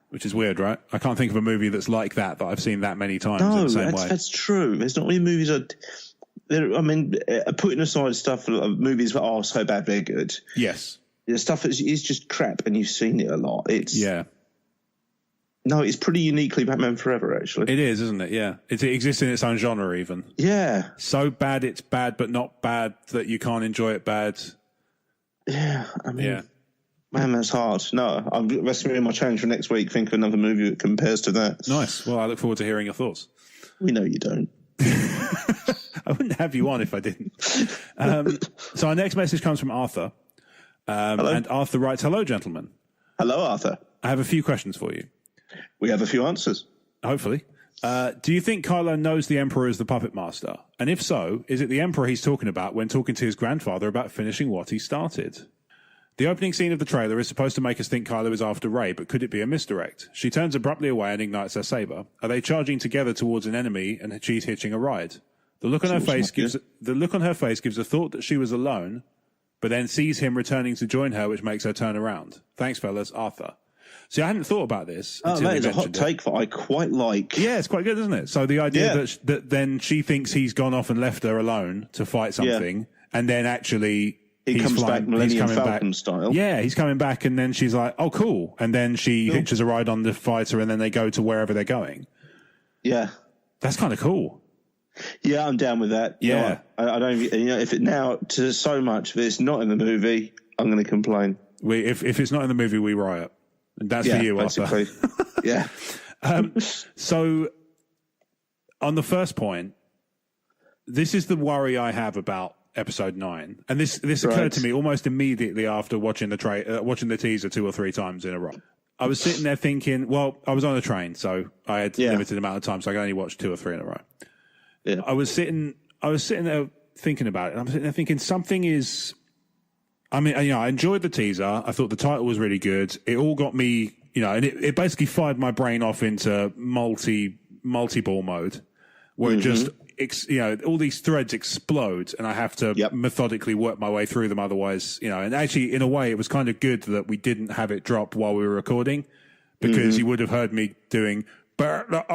Which is weird, right? I can't think of a movie that's like that I've seen that many times in the same way. That's true. There's not many movies putting aside stuff, movies that are so bad they're good. Yes. The stuff is just crap and you've seen it a lot. No, it's pretty uniquely Batman Forever, actually. It is, isn't it? Yeah. It exists in its own genre, even. Yeah. So bad it's bad, but not bad that you can't enjoy it bad. Yeah, man, that's hard. No, that's going to be my challenge for next week. Think of another movie that compares to that. Nice. Well, I look forward to hearing your thoughts. We know you don't. I wouldn't have you on if I didn't. So our next message comes from Arthur. And Arthur writes, "Hello, gentlemen." Hello, Arthur. I have a few questions for you. We have a few answers. Hopefully. Do you think Kylo knows the Emperor is the puppet master? And if so, is it the Emperor he's talking about when talking to his grandfather about finishing what he started? The opening scene of the trailer is supposed to make us think Kylo is after Rey, but could it be a misdirect? She turns abruptly away and ignites her saber. Are they charging together towards an enemy and she's hitching a ride? The look on her face gives a thought that she was alone, but then sees him returning to join her, which makes her turn around. Thanks, fellas. Arthur. See, I hadn't thought about this. Oh, that is a hot take that I quite like. Yeah, it's quite good, isn't it? So the idea that then she thinks he's gone off and left her alone to fight something, and then actually he comes back Millennium Falcon style. Yeah, he's coming back, and then she's like, "Oh, cool!" And then she hitches a ride on the fighter, and then they go to wherever they're going. Yeah, that's kind of cool. Yeah, I'm down with that. Yeah, I don't. If it now to so much that it's not in the movie, I'm going to complain. If it's not in the movie, we riot. And that's for you, basically. Arthur. Yeah. So, on the first point, this is the worry I have about Episode 9, and this occurred to me almost immediately after watching the teaser 2 or 3 times in a row. I was sitting there thinking, well, I was on a train, so I had limited amount of time, so I could only watch 2 or 3 in a row. Yeah. I was sitting there thinking about it, and I'm sitting there thinking something is. I mean, I enjoyed the teaser. I thought the title was really good. It all got me, and it basically fired my brain off into multi-ball mode, where it just, all these threads explode, and I have to methodically work my way through them. Otherwise, and actually, in a way, it was kind of good that we didn't have it drop while we were recording, because you would have heard me doing. Like that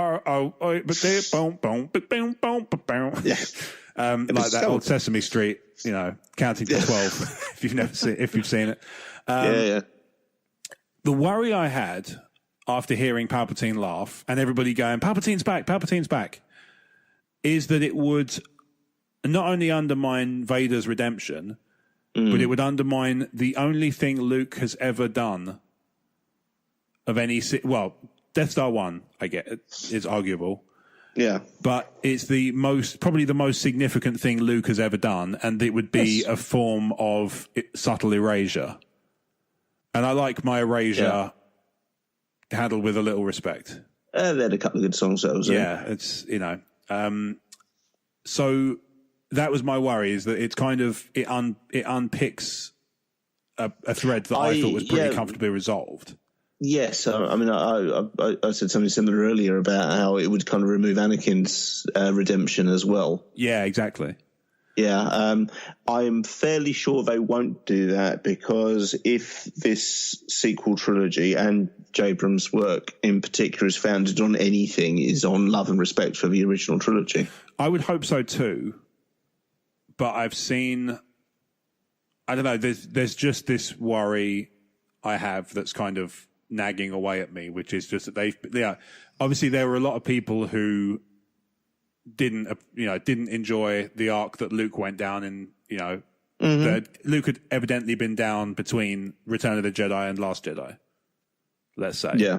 old Sesame Street, counting to 12. if you've seen it. The worry I had after hearing Palpatine laugh and everybody going, Palpatine's back, is that it would not only undermine Vader's redemption, but it would undermine the only thing Luke has ever done of any... Well, Death Star 1, I get it, is arguable. Yeah. But it's probably the most significant thing Luke has ever done, and it would be a form of subtle erasure. And I like my erasure handled with a little respect. They had a couple of good songs that was it's, so that was my worry, is that it's kind of, it unpicks a thread that I thought was pretty comfortably resolved. Yes, I mean, I said something similar earlier about how it would kind of remove Anakin's redemption as well. Yeah, exactly. Yeah, I'm fairly sure they won't do that, because if this sequel trilogy and J. Abrams' work in particular is founded on anything, is on love and respect for the original trilogy. I would hope so too, but I've seen, I don't know, there's just this worry I have that's kind of nagging away at me, which is just that obviously there were a lot of people who didn't enjoy the arc that Luke went down in, that Luke had evidently been down between Return of the Jedi and Last Jedi, let's say. Yeah.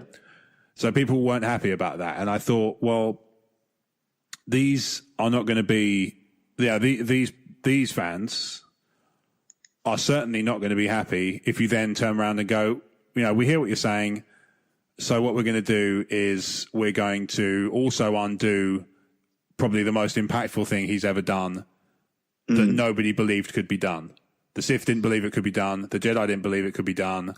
So people weren't happy about that. And I thought, well, these are not going to be, these fans are certainly not going to be happy if you then turn around and go, we hear what you're saying. So what we're going to do is we're going to also undo probably the most impactful thing he's ever done that nobody believed could be done. The Sith didn't believe it could be done. The Jedi didn't believe it could be done.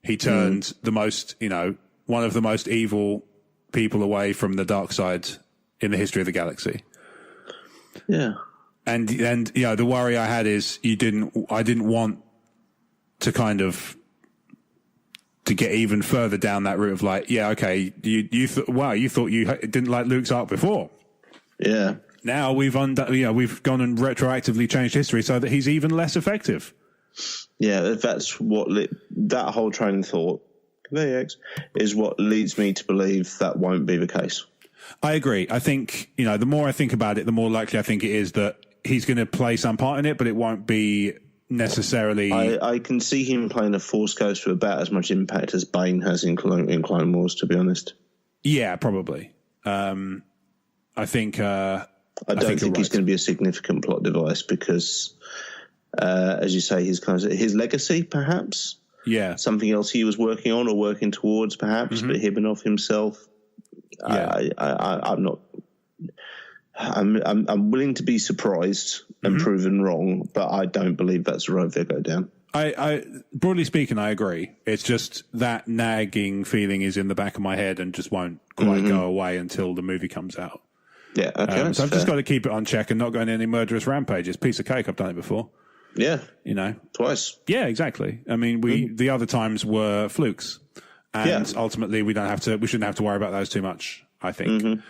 He turned the most, one of the most evil people away from the dark side in the history of the galaxy. Yeah. And the worry I had is I didn't want to kind of to get even further down that route of like, you thought you didn't like Luke's arc before. Yeah. Now we've gone and retroactively changed history so that he's even less effective. Yeah, that's what that whole train of thought is what leads me to believe that won't be the case. I agree. I think, the more I think about it, the more likely I think it is that he's going to play some part in it, but it won't be necessarily... I can see him playing a Force Ghost with about as much impact as Bane has in Clone Wars, to be honest. Yeah, probably. I think... I don't think he's going to be a significant plot device because, as you say, his legacy, perhaps. Yeah. Something else he was working on or working towards, perhaps, but him and of himself. Yeah. I'm not... I'm willing to be surprised and proven wrong, but I don't believe that's the road they go down. I broadly speaking, I agree. It's just that nagging feeling is in the back of my head and just won't quite go away until the movie comes out. Yeah, okay. So I've just got to keep it on check and not go on any murderous rampages. Piece of cake. I've done it before. Yeah, twice. Yeah, exactly. I mean, the other times were flukes, and ultimately we shouldn't have to worry about those too much. I think.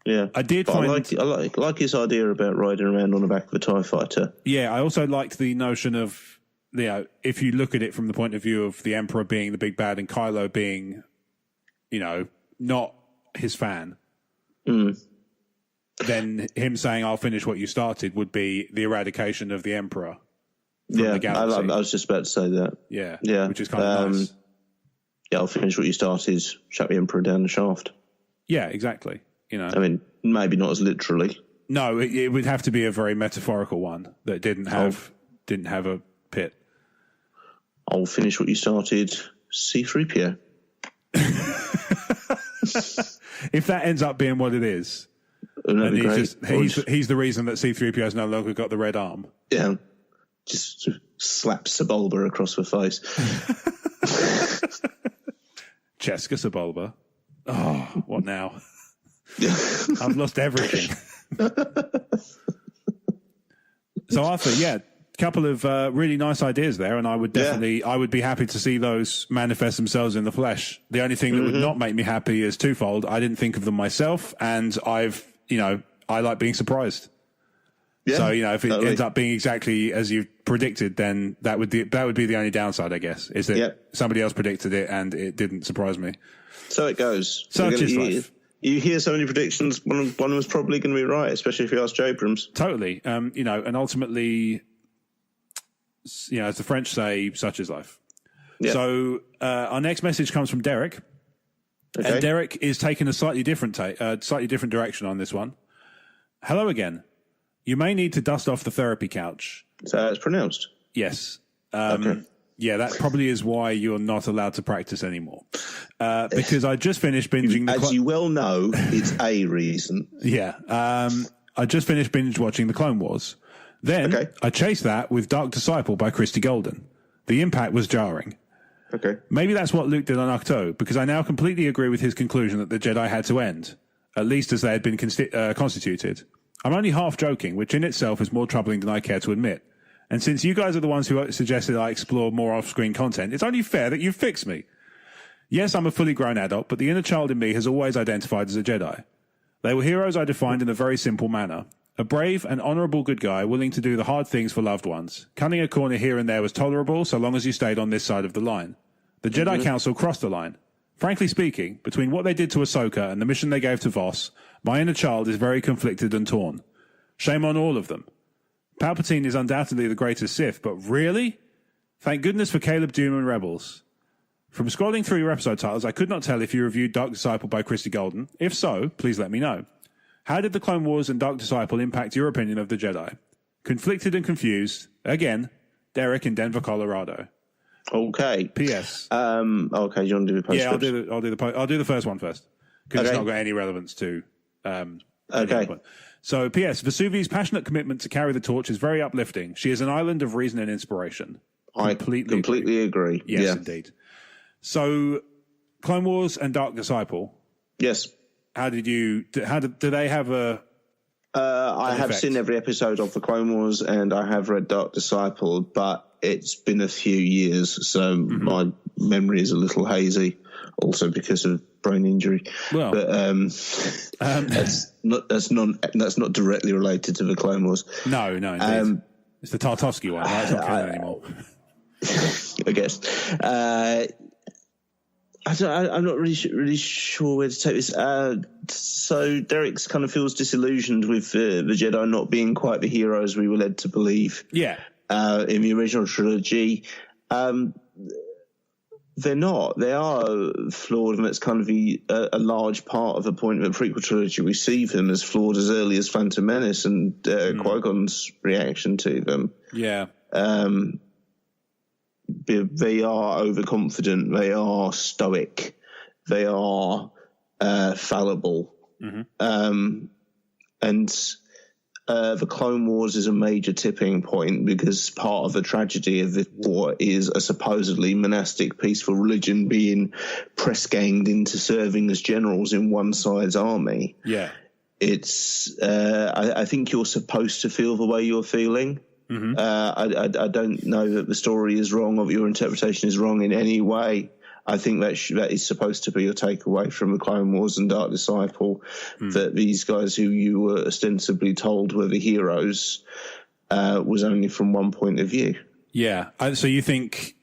Yeah, I did but find I like his idea about riding around on the back of a TIE fighter. Yeah, I also liked the notion of if you look at it from the point of view of the Emperor being the big bad and Kylo being, not his fan. Then him saying "I'll finish what you started" would be the eradication of the Emperor from the galaxy. I was just about to say that. Yeah, which is kind of nice. Yeah, I'll finish what you started. Shut the Emperor down the shaft. Yeah, exactly. I mean, maybe not as literally. No, it would have to be a very metaphorical one that didn't have a pit. I'll finish what you started. C-3PO. If that ends up being what it is. And he's the reason that C-3PO has no longer got the red arm. Yeah. Just slaps Sebulba across the face. Cheska Sebulba. Oh, what now? I've lost everything. So Arthur, a couple of really nice ideas there, and I would be happy to see those manifest themselves in the flesh. The only thing that would not make me happy is twofold. I didn't think of them myself, and I like being surprised. Yeah, so, if it ends up being exactly as you predicted, then that would be the only downside, I guess, is that somebody else predicted it and it didn't surprise me. So it goes. Such is life. You hear so many predictions, one of them was probably going to be right, especially if you ask Joe Abrams. Totally. And ultimately, as the French say, such is life. Yeah. So our next message comes from Derek. Okay. And Derek is taking a slightly different direction on this one. Hello again. You may need to dust off the therapy couch. So it's pronounced? Yes. Okay. Yeah, that probably is why you're not allowed to practice anymore. Because I just finished binging... As you well know, it's a reason. Yeah. I just finished binge watching The Clone Wars. Then I chased that with Dark Disciple by Christy Golden. The impact was jarring. Okay. Maybe that's what Luke did on Ahch-To, because I now completely agree with his conclusion that the Jedi had to end, at least as they had been constituted. I'm only half joking, which in itself is more troubling than I care to admit. And since you guys are the ones who suggested I explore more off-screen content, it's only fair that you fix me. Yes, I'm a fully grown adult, but the inner child in me has always identified as a Jedi. They were heroes I defined in a very simple manner. A brave and honourable good guy willing to do the hard things for loved ones. Cutting a corner here and there was tolerable so long as you stayed on this side of the line. The Jedi Council crossed the line. Frankly speaking, between what they did to Ahsoka and the mission they gave to Voss, my inner child is very conflicted and torn. Shame on all of them. Palpatine is undoubtedly the greatest Sith, but really? Thank goodness for Caleb Doom and Rebels. From scrolling through your episode titles, I could not tell if you reviewed Dark Disciple by Christy Golden. If so, please let me know. How did The Clone Wars and Dark Disciple impact your opinion of the Jedi? Conflicted and confused. Again, Derek in Denver, Colorado. Okay. P.S. Okay, do you want to do the post? Yeah, I'll do the first one first because it's not got any relevance to. Okay. So, P.S. Vesuvi's passionate commitment to carry the torch is very uplifting. She is an island of reason and inspiration. I completely agree. Yes, indeed. So, Clone Wars and Dark Disciple. Yes. Do they have a? I have seen every episode of the Clone Wars, and I have read Dark Disciple, but it's been a few years, so my memory is a little hazy. Also because of brain injury. Well, but that's not directly related to the Clone Wars. No, indeed. It's the Tartovsky one, right? It's not canon anymore. I guess. I'm not really sure where to take this. So Derek's kind of feels disillusioned with the Jedi not being quite the heroes we were led to believe. Yeah. In the original trilogy. They're not. They are flawed, and that's kind of a large part of the point of the prequel trilogy. We see them as flawed as early as Phantom Menace and Qui-Gon's reaction to them. Yeah. They are overconfident. They are stoic. They are fallible. And the Clone Wars is a major tipping point because part of the tragedy of this war is a supposedly monastic peaceful religion being press-ganged into serving as generals in one side's army. Yeah. It's I think you're supposed to feel the way you're feeling. I don't know that the story is wrong or that your interpretation is wrong in any way. I think that is supposed to be your takeaway from the Clone Wars and Dark Disciple, that these guys who you were ostensibly told were the heroes was only from one point of view. Yeah. So you think...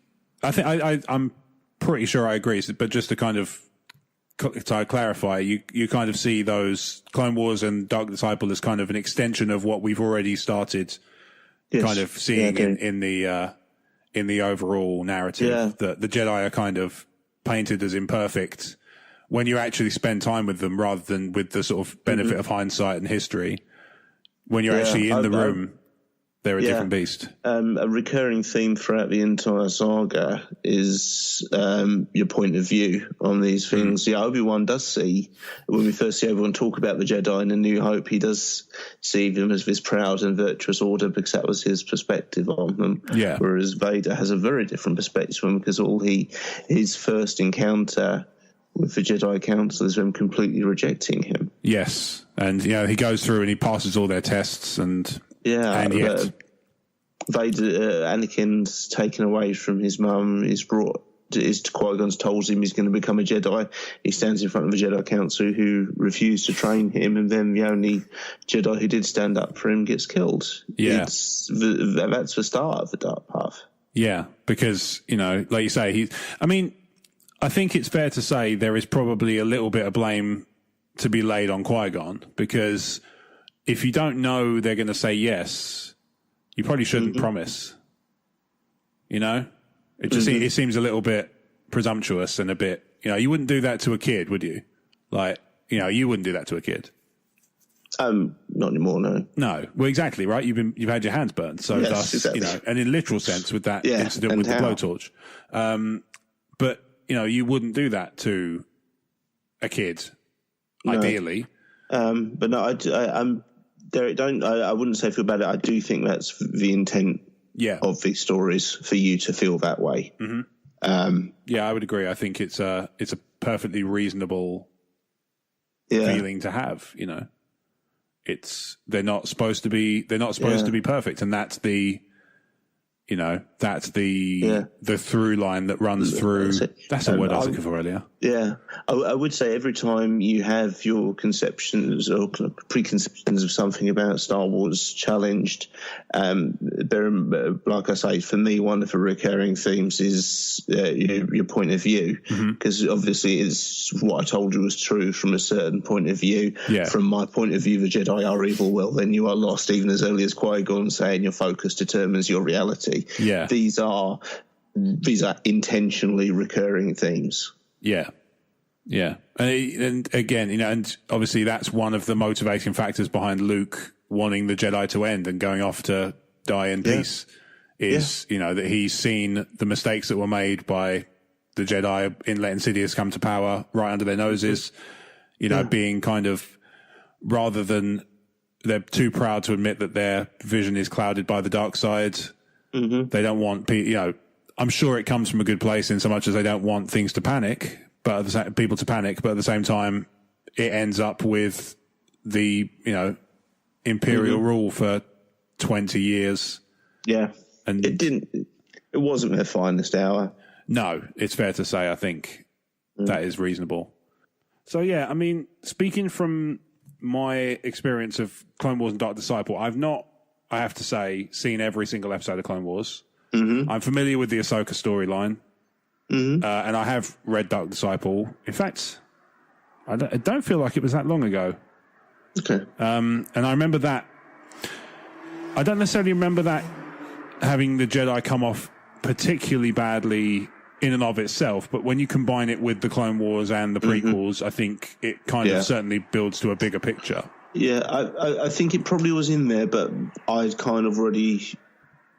I'm pretty sure I agree, but just to kind of clarify, you kind of see those Clone Wars and Dark Disciple as kind of an extension of what we've already started kind of seeing in the overall narrative, that the Jedi are kind of painted as imperfect when you actually spend time with them rather than with the sort of benefit of hindsight and history. When you're actually in the room, they're a different beast. A recurring theme throughout the entire saga is your point of view on these things. Yeah, Obi-Wan does see, when we first see everyone talk about the Jedi in A New Hope, he does see them as this proud and virtuous order because that was his perspective on them. Yeah. Whereas Vader has a very different perspective on them because his first encounter with the Jedi Council is them completely rejecting him. Yes. And, he goes through and he passes all their tests and... Yeah, and yet... Vader, Anakin's taken away from his mum, is brought Qui-Gon's told him he's going to become a Jedi. He stands in front of a Jedi Council who refused to train him, and then the only Jedi who did stand up for him gets killed. Yeah. That's the start of the dark path. Yeah, because, like you say, I think it's fair to say there is probably a little bit of blame to be laid on Qui-Gon, because if you don't know they're going to say yes, you probably shouldn't promise. It just it seems a little bit presumptuous and a bit, you wouldn't do that to a kid, would you? Like, you wouldn't do that to a kid. Not anymore, no. No, well, exactly, right. You've had your hands burnt, so yes, thus, exactly. And in literal sense with that incident with the blowtorch. But you wouldn't do that to a kid, ideally. But no, Derek, I wouldn't say feel bad. I do think that's the intent of these stories, for you to feel that way. Mm-hmm. I would agree. I think it's a perfectly reasonable feeling to have. They're not supposed to be perfect, and that's the the through line that runs through. That's the word I was looking for earlier. Yeah, I would say every time you have your conceptions or preconceptions of something about Star Wars challenged, like I say, for me, one of the recurring themes is your point of view, because obviously it's what I told you was true from a certain point of view. Yeah. From my point of view, the Jedi are evil. Well, then you are lost. Even as early as Qui-Gon saying your focus determines your reality. Yeah. These are intentionally recurring themes. Yeah. Yeah. And again, and obviously that's one of the motivating factors behind Luke wanting the Jedi to end and going off to die in peace is, that he's seen the mistakes that were made by the Jedi in letting Sidious come to power right under their noses, being kind of, rather than they're too proud to admit that their vision is clouded by the dark side. They don't want I'm sure it comes from a good place in so much as they don't want things to panic, people to panic, but at the same time, it ends up with the, imperial rule for 20 years. Yeah. And it wasn't their finest hour. No, it's fair to say, I think that is reasonable. So, yeah, speaking from my experience of Clone Wars and Dark Disciple, I've not, I have to say, seen every single episode of Clone Wars. I'm familiar with the Ahsoka storyline, and I have read Dark Disciple. In fact, I don't feel like it was that long ago. Okay. And I remember that. I don't necessarily remember that having the Jedi come off particularly badly in and of itself, but when you combine it with the Clone Wars and the prequels, I think it kind of certainly builds to a bigger picture. Yeah, I think it probably was in there, but I'd kind of already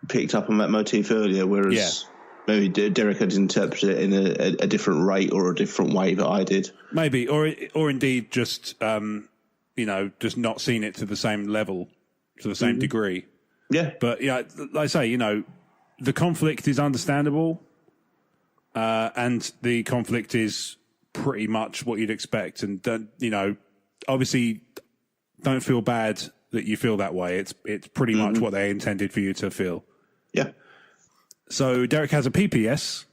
picked up on that motif earlier, whereas maybe Derek had interpreted it in a different rate or a different way that I did. Maybe, or indeed just, just not seen it to the same level, to the same degree. Yeah. But, like I say, the conflict is understandable, and the conflict is pretty much what you'd expect. And, obviously don't feel bad that you feel that way. It's pretty much what they intended for you to feel. Yeah. So Derek has a PPS.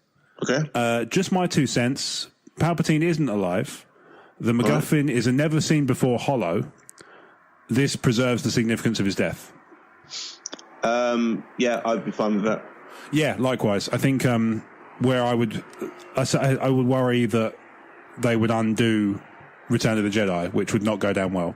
Okay. Just my 2 cents. Palpatine isn't alive. The MacGuffin is a never-seen-before hollow. This preserves the significance of his death. Yeah, I'd be fine with that. Yeah, likewise. I think where I would worry that they would undo Return of the Jedi, which would not go down well.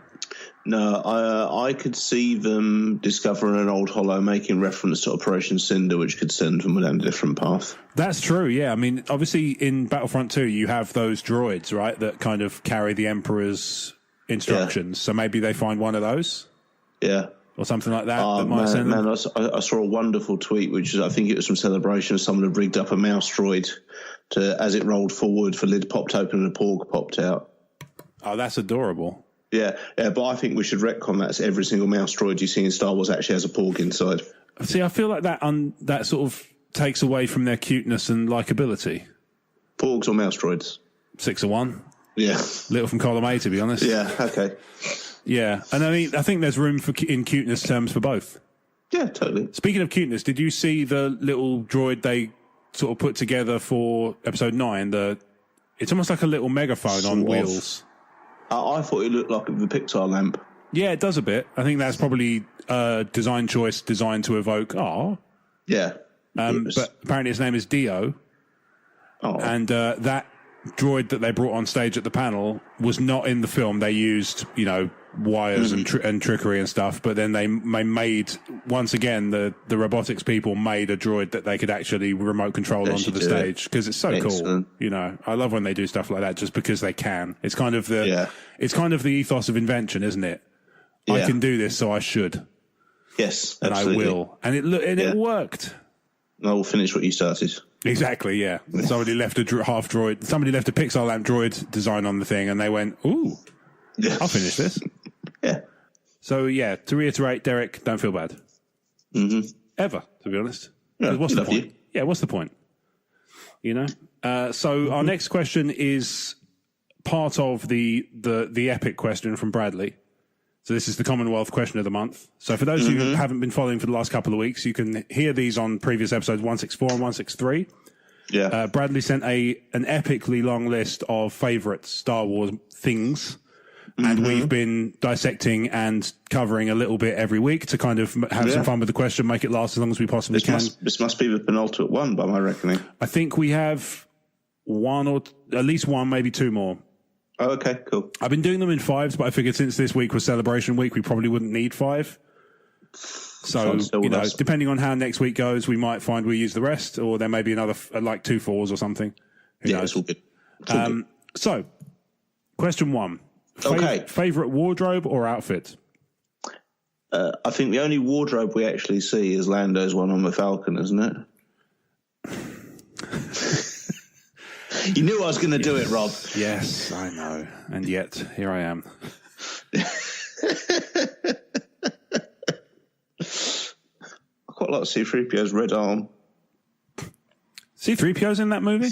No, I could see them discovering an old hollow, making reference to Operation Cinder, which could send them down a different path. That's true, yeah. Obviously in Battlefront 2, you have those droids, right, that kind of carry the Emperor's instructions. Yeah. So maybe they find one of those? Yeah. Or something like that. I saw a wonderful tweet, which I think it was from Celebration. Someone had rigged up a mouse droid as it rolled forward, the lid popped open and a porg popped out. Oh, that's adorable. Yeah, but I think we should retcon that every single mouse droid you see in Star Wars actually has a porg inside. See, I feel like that sort of takes away from their cuteness and likability. Porgs or mouse droids? 6 of 1. Yeah. Little from column A, to be honest. Yeah, okay. Yeah, and I think there's room in cuteness terms for both. Yeah, totally. Speaking of cuteness, did you see the little droid they sort of put together for episode 9. It's almost like a little megaphone on wheels. I thought it looked like the Pixar lamp. Yeah, it does a bit. I think that's probably a design choice designed to evoke, Yeah. But apparently its name is Dio. Oh. And that droid that they brought on stage at the panel was not in the film. They used, wires and trickery and stuff, but then they made, once again, the robotics people made a droid that they could actually remote control onto the stage, because it's so cool. I love when they do stuff like that just because they can. It's kind of the ethos of invention, isn't it? Yeah. I can do this, so I should. Yes, absolutely. And I will. And it worked. I will finish what you started. Exactly, yeah. Somebody left a half droid. Somebody left a Pixar lamp droid design on the thing, and they went, "Ooh, I'll finish this." Yeah. So to reiterate, Derek, don't feel bad. Mm-hmm. Ever, to be honest. Yeah, what's the point? You. Yeah, what's the point? So our next question is part of the epic question from Bradley. So this is the Commonwealth question of the month. So for those of you who haven't been following for the last couple of weeks, you can hear these on previous episodes 164 and 163. Yeah. Bradley sent an epically long list of favourite Star Wars things, and we've been dissecting and covering a little bit every week to kind of have some fun with the question, make it last as long as we possibly can. This must be the penultimate one, by my reckoning. I think we have one or at least one, maybe two more. Oh, okay, cool. I've been doing them in 5s, but I figured since this week was Celebration Week, we probably wouldn't need 5. So, depending on how next week goes, we might find we use the rest, or there may be another, 2 4s or something. Who knows? It's all good. So, question 1. Favorite wardrobe or outfit? I think the only wardrobe we actually see is Lando's one on the Falcon, isn't it? You knew I was going to do it, Rob. Yes, I know. And yet, here I am. I quite like C-3PO's red arm. C-3PO's in that movie?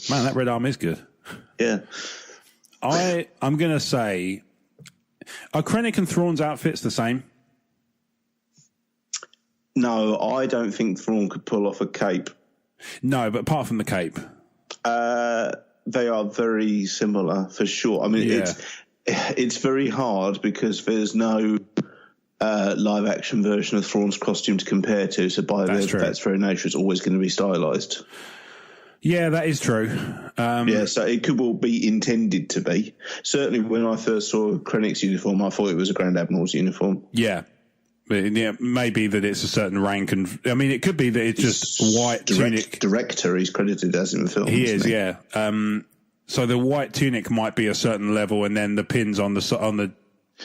Man, that red arm is good. Yeah. I'm going to say, are Krennic and Thrawn's outfits the same? No, I don't think Thrawn could pull off a cape. No, but apart from the cape. They are very similar, for sure. I mean, it's very hard because there's no live-action version of Thrawn's costume to compare to, so that's very nature, it's always going to be stylized. Yeah, that is true. So it could well be intended to be. Certainly when I first saw Krennic's uniform, I thought it was a Grand Admiral's uniform. Yeah. Maybe that it's a certain rank, and I mean, it could be that it's just white tunic. Director, he's credited as in the film. He is, yeah. So the white tunic might be a certain level, and then the pins on the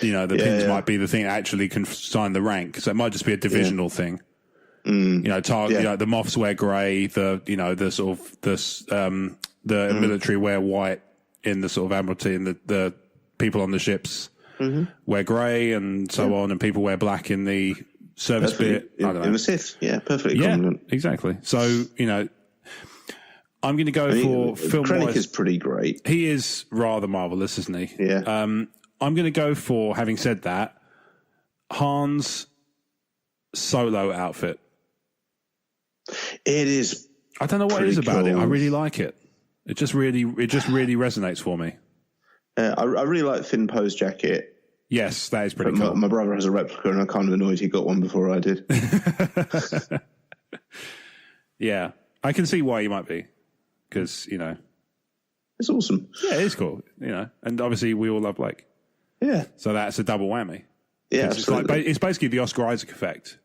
pins might be the thing that actually can sign the rank. So it might just be a divisional thing. The Moffs wear grey. The military wear white in the sort of Admiralty, and the people on the ships wear grey and so on, and people wear black in the service bit. I don't know. In the Sith, perfectly. Yeah, common. Exactly. So I'm going to go for film. Krennic is pretty great. He is rather marvelous, isn't he? Yeah. I'm going to go for, having said that, Han's solo outfit. It is. I don't know what it is about it. I really like it. It just really resonates for me. I really like Finn Poe's jacket. Yes, that is pretty cool. My brother has a replica, and I'm kind of annoyed he got one before I did. Yeah, I can see why you might be, because it's awesome. Yeah, it is cool. And obviously we all love Blake. Yeah, so that's a double whammy. Yeah, it's basically the Oscar Isaac effect.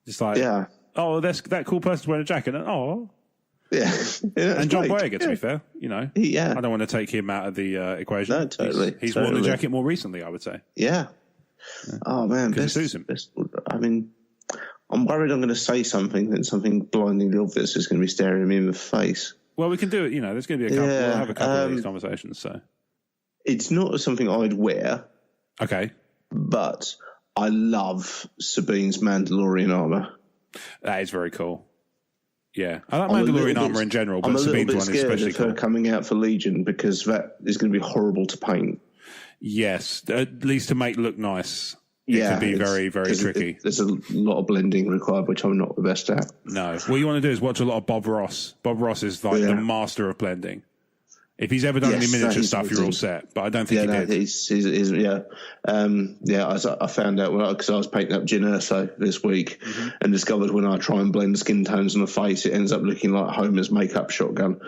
It's like, oh, that cool person's wearing a jacket, and and John Boyega, to be fair, I don't want to take him out of the equation. No, totally. He's worn the jacket more recently, I would say. Yeah. Oh man, it suits him. I mean, I'm worried I'm going to say something, and something blindingly obvious is going to be staring me in the face. Well, we can do it. There's going to be a couple. We'll have a couple of these conversations. So it's not something I'd wear. Okay, but I love Sabine's Mandalorian armor. That is very cool. Yeah, I like Mandalorian armor in general, but Sabine's one is especially cool. Her coming out for Legion, because that is going to be horrible to paint. Yes, at least to make look nice. it could be very, very tricky. There's a lot of blending required, which I'm not the best at. No. What you want to do is watch a lot of Bob Ross. Bob Ross is like the master of blending. If he's ever done any miniature stuff, you're all set. But I don't think he did. I found out because I was painting up Jyn Erso this week and discovered when I try and blend skin tones on the face, it ends up looking like Homer's makeup shotgun.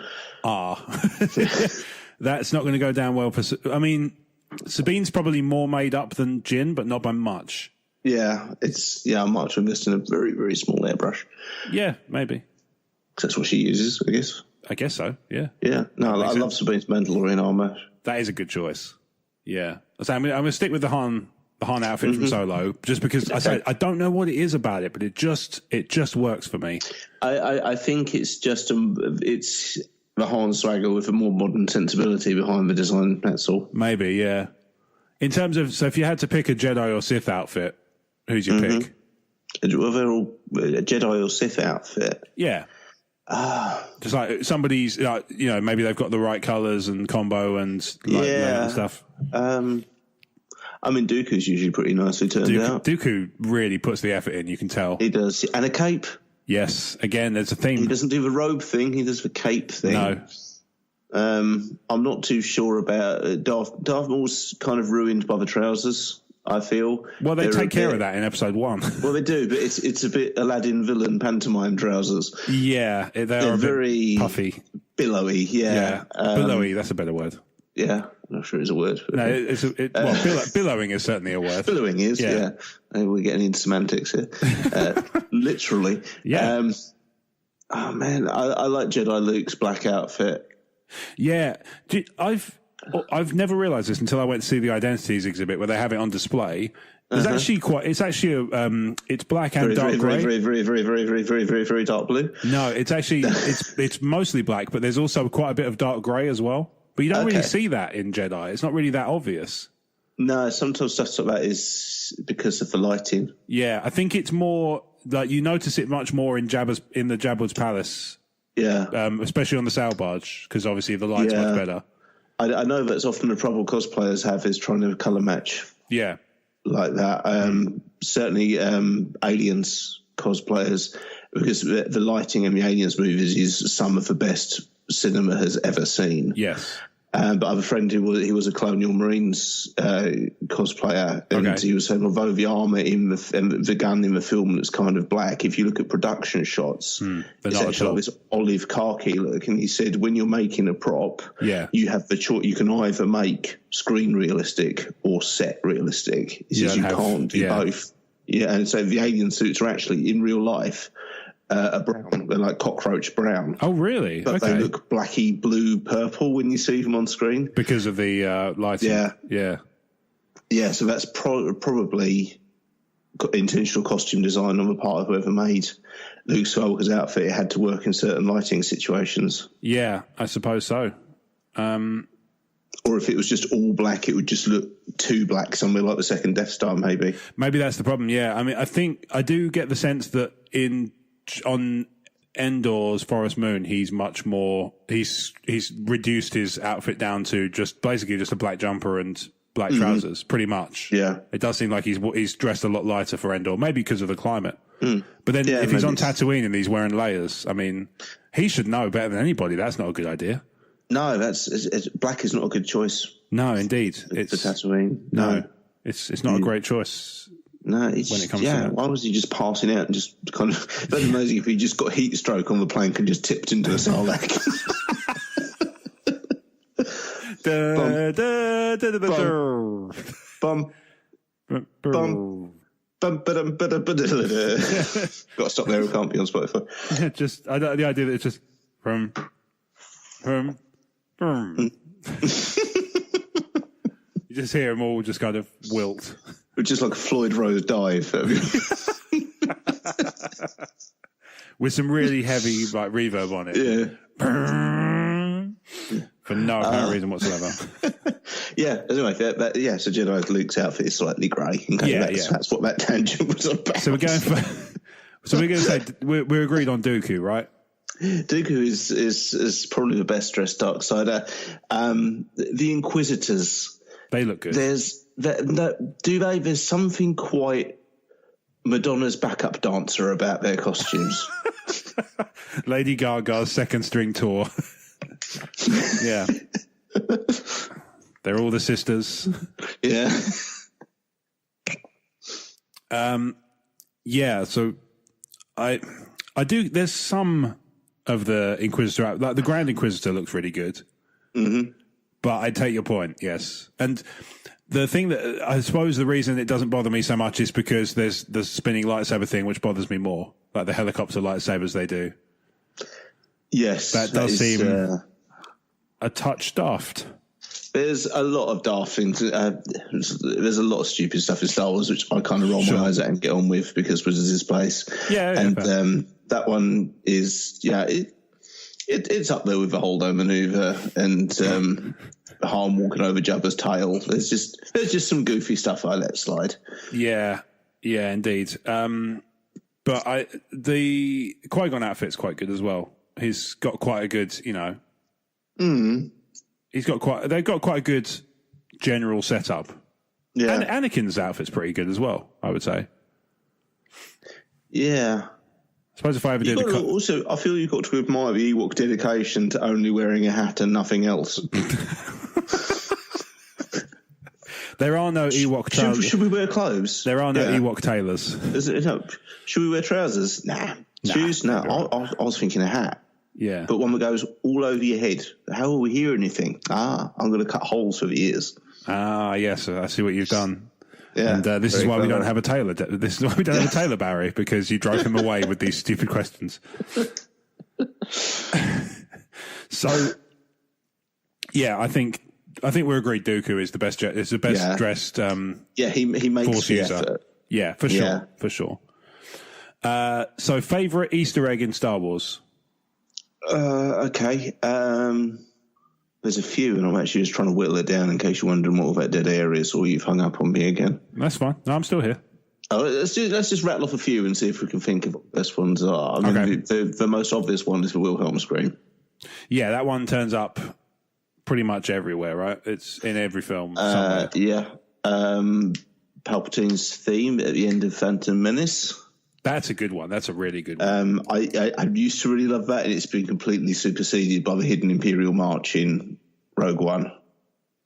That's not going to go down well for... I mean, Sabine's probably more made up than Jyn, but not by much. Yeah, I might invest in a very, very small airbrush. Yeah, maybe. That's what she uses, I guess. I guess so, yeah. Yeah, no, I love Sabine's Mandalorian armor. That is a good choice. Yeah. So I'm going to stick with the Han outfit from Solo, just because I don't know what it is about it, but it just works for me. I think it's just it's the Han swagger with a more modern sensibility behind the design. That's all. Maybe, yeah. In terms of, so if you had to pick a Jedi or Sith outfit, who's your pick? Well, they're all a Jedi or Sith outfit. Yeah. Just like somebody's, maybe they've got the right colours and combo and stuff. I mean, Dooku's usually pretty nicely turned out. Dooku really puts the effort in, you can tell. He does. And a cape. Yes. Again, there's a theme. He doesn't do the robe thing. He does the cape thing. No. I'm not too sure about Darth Maul's kind of ruined by the trousers, I feel. Well, they take care of that in episode 1. Well, they do, but it's a bit Aladdin villain pantomime trousers. Yeah, they're very puffy, billowy. Yeah, billowy. That's a better word. Yeah, I'm not sure it's a word. No, billowing is certainly a word. Billowing is, yeah. We're getting into semantics here. Literally. Yeah. Oh man, I like Jedi Luke's black outfit. Yeah, I've never realised this until I went to see the Identities exhibit where they have it on display. It's actually it's black and dark grey. Very, very, very, very, very, very, very, very dark blue. No, it's actually it's mostly black, but there's also quite a bit of dark grey as well. But you don't really see that in Jedi. It's not really that obvious. No, sometimes stuff like that is because of the lighting. Yeah, I think it's more like you notice it much more in the Jabba's palace. Yeah, especially on the sail barge because obviously the light's much better. I know that's often the trouble cosplayers have is trying to colour match. Yeah. Like that. Certainly Aliens cosplayers, because the lighting in the Aliens movies is some of the best cinema has ever seen. Yes. But I have a friend who was a Colonial Marines cosplayer, and he was saying, although the armour and the gun in the film is kind of black, if you look at production shots, it's actually like this olive khaki look. And he said, when you're making a prop, you have the choice. You can either make screen realistic or set realistic. He says you can't do both. Yeah, and so the alien suits are actually in real life are brown. They're like cockroach brown. Oh, really? But they look blacky, blue, purple when you see them on screen. Because of the lighting. Yeah, so that's probably intentional costume design on the part of whoever made Luke Skywalker's outfit. It had to work in certain lighting situations. Yeah, I suppose so. Or if it was just all black, it would just look too black, somewhere like the second Death Star, maybe. Maybe that's the problem, yeah. I mean, I think I do get the sense that on Endor's Forest Moon, he's much more. He's reduced his outfit down to basically just a black jumper and black trousers, pretty much. Yeah, it does seem like he's dressed a lot lighter for Endor, maybe because of the climate. But then if he's on Tatooine and he's wearing layers, I mean, he should know better than anybody. That's not a good idea. No, black is not a good choice. No, indeed, it's for Tatooine. No, it's not a great choice. No, when it comes to that. Why was he just passing out and just kind of... That's amazing if he just got heat stroke on the plank and just tipped into the Sarlacc. Got to stop there, it can't be on Spotify. Yeah, the idea that it's just... You just hear them all just kind of wilt. Which is like a Floyd Rose dive. With some really heavy like reverb on it. Yeah. For no apparent reason whatsoever. Yeah, anyway, so Jedi Luke's outfit is slightly grey. That's what that tangent was about. So we're going to say we're agreed on Dooku, right? Dooku is probably the best dressed Darksider. The Inquisitors. They look good. There's Do they? There's something quite Madonna's backup dancer about their costumes. Lady Gaga's second string tour. Yeah. They're all the sisters. Yeah. Yeah, so I do. There's some of the Inquisitor, like the Grand Inquisitor looks really good. Mm-hmm. But I take your point, yes. And the thing that I suppose the reason it doesn't bother me so much is because there's the spinning lightsaber thing, which bothers me more, like the helicopter lightsabers they do. Yes, that does seem a touch daft. There's a lot of daft things. There's a lot of stupid stuff in Star Wars, which I kind of roll my eyes at and get on with because was his place. Yeah, and that one is it's up there with the holdo maneuver and Han walking over Jabba's tail. There's just some goofy stuff I let slide. Yeah, indeed. But the Qui-Gon outfit's quite good as well. He's got quite a good, They've got quite a good general setup. Yeah. And Anakin's outfit's pretty good as well, I would say. Yeah. I suppose if I ever did also, I feel you've got to admire the Ewok dedication to only wearing a hat and nothing else. There are no Ewok trousers. Should we wear clothes? There are no Ewok tailors. Should we wear trousers? Nah. Shoes? No. I was thinking a hat. Yeah. But one that goes all over your head. How will we hear anything? I'm going to cut holes for the ears. Yes. I see what you've done. Yeah. And this is why we don't have a tailor. This is why we don't have a tailor, Barry, because you drove him away with these stupid questions. So, yeah, I think we're agreed. Dooku is the best. Is the best dressed. He makes Force the user. effort. Yeah, for sure. So, favorite Easter egg in Star Wars? Okay. There's a few, and I'm actually just trying to whittle it down in case you're wondering what all that dead air is, or you've hung up on me again. That's fine. No, I'm still here. Oh, let's just rattle off a few and see if we can think of what the best ones are. I mean, the most obvious one is the Wilhelm scream. Yeah, that one turns up pretty much everywhere, right? It's in every film somewhere. Yeah. Palpatine's theme at the end of Phantom Menace. That's a good one. That's a really good one. I used to really love that, and it's been completely superseded by the Hidden Imperial March in Rogue One.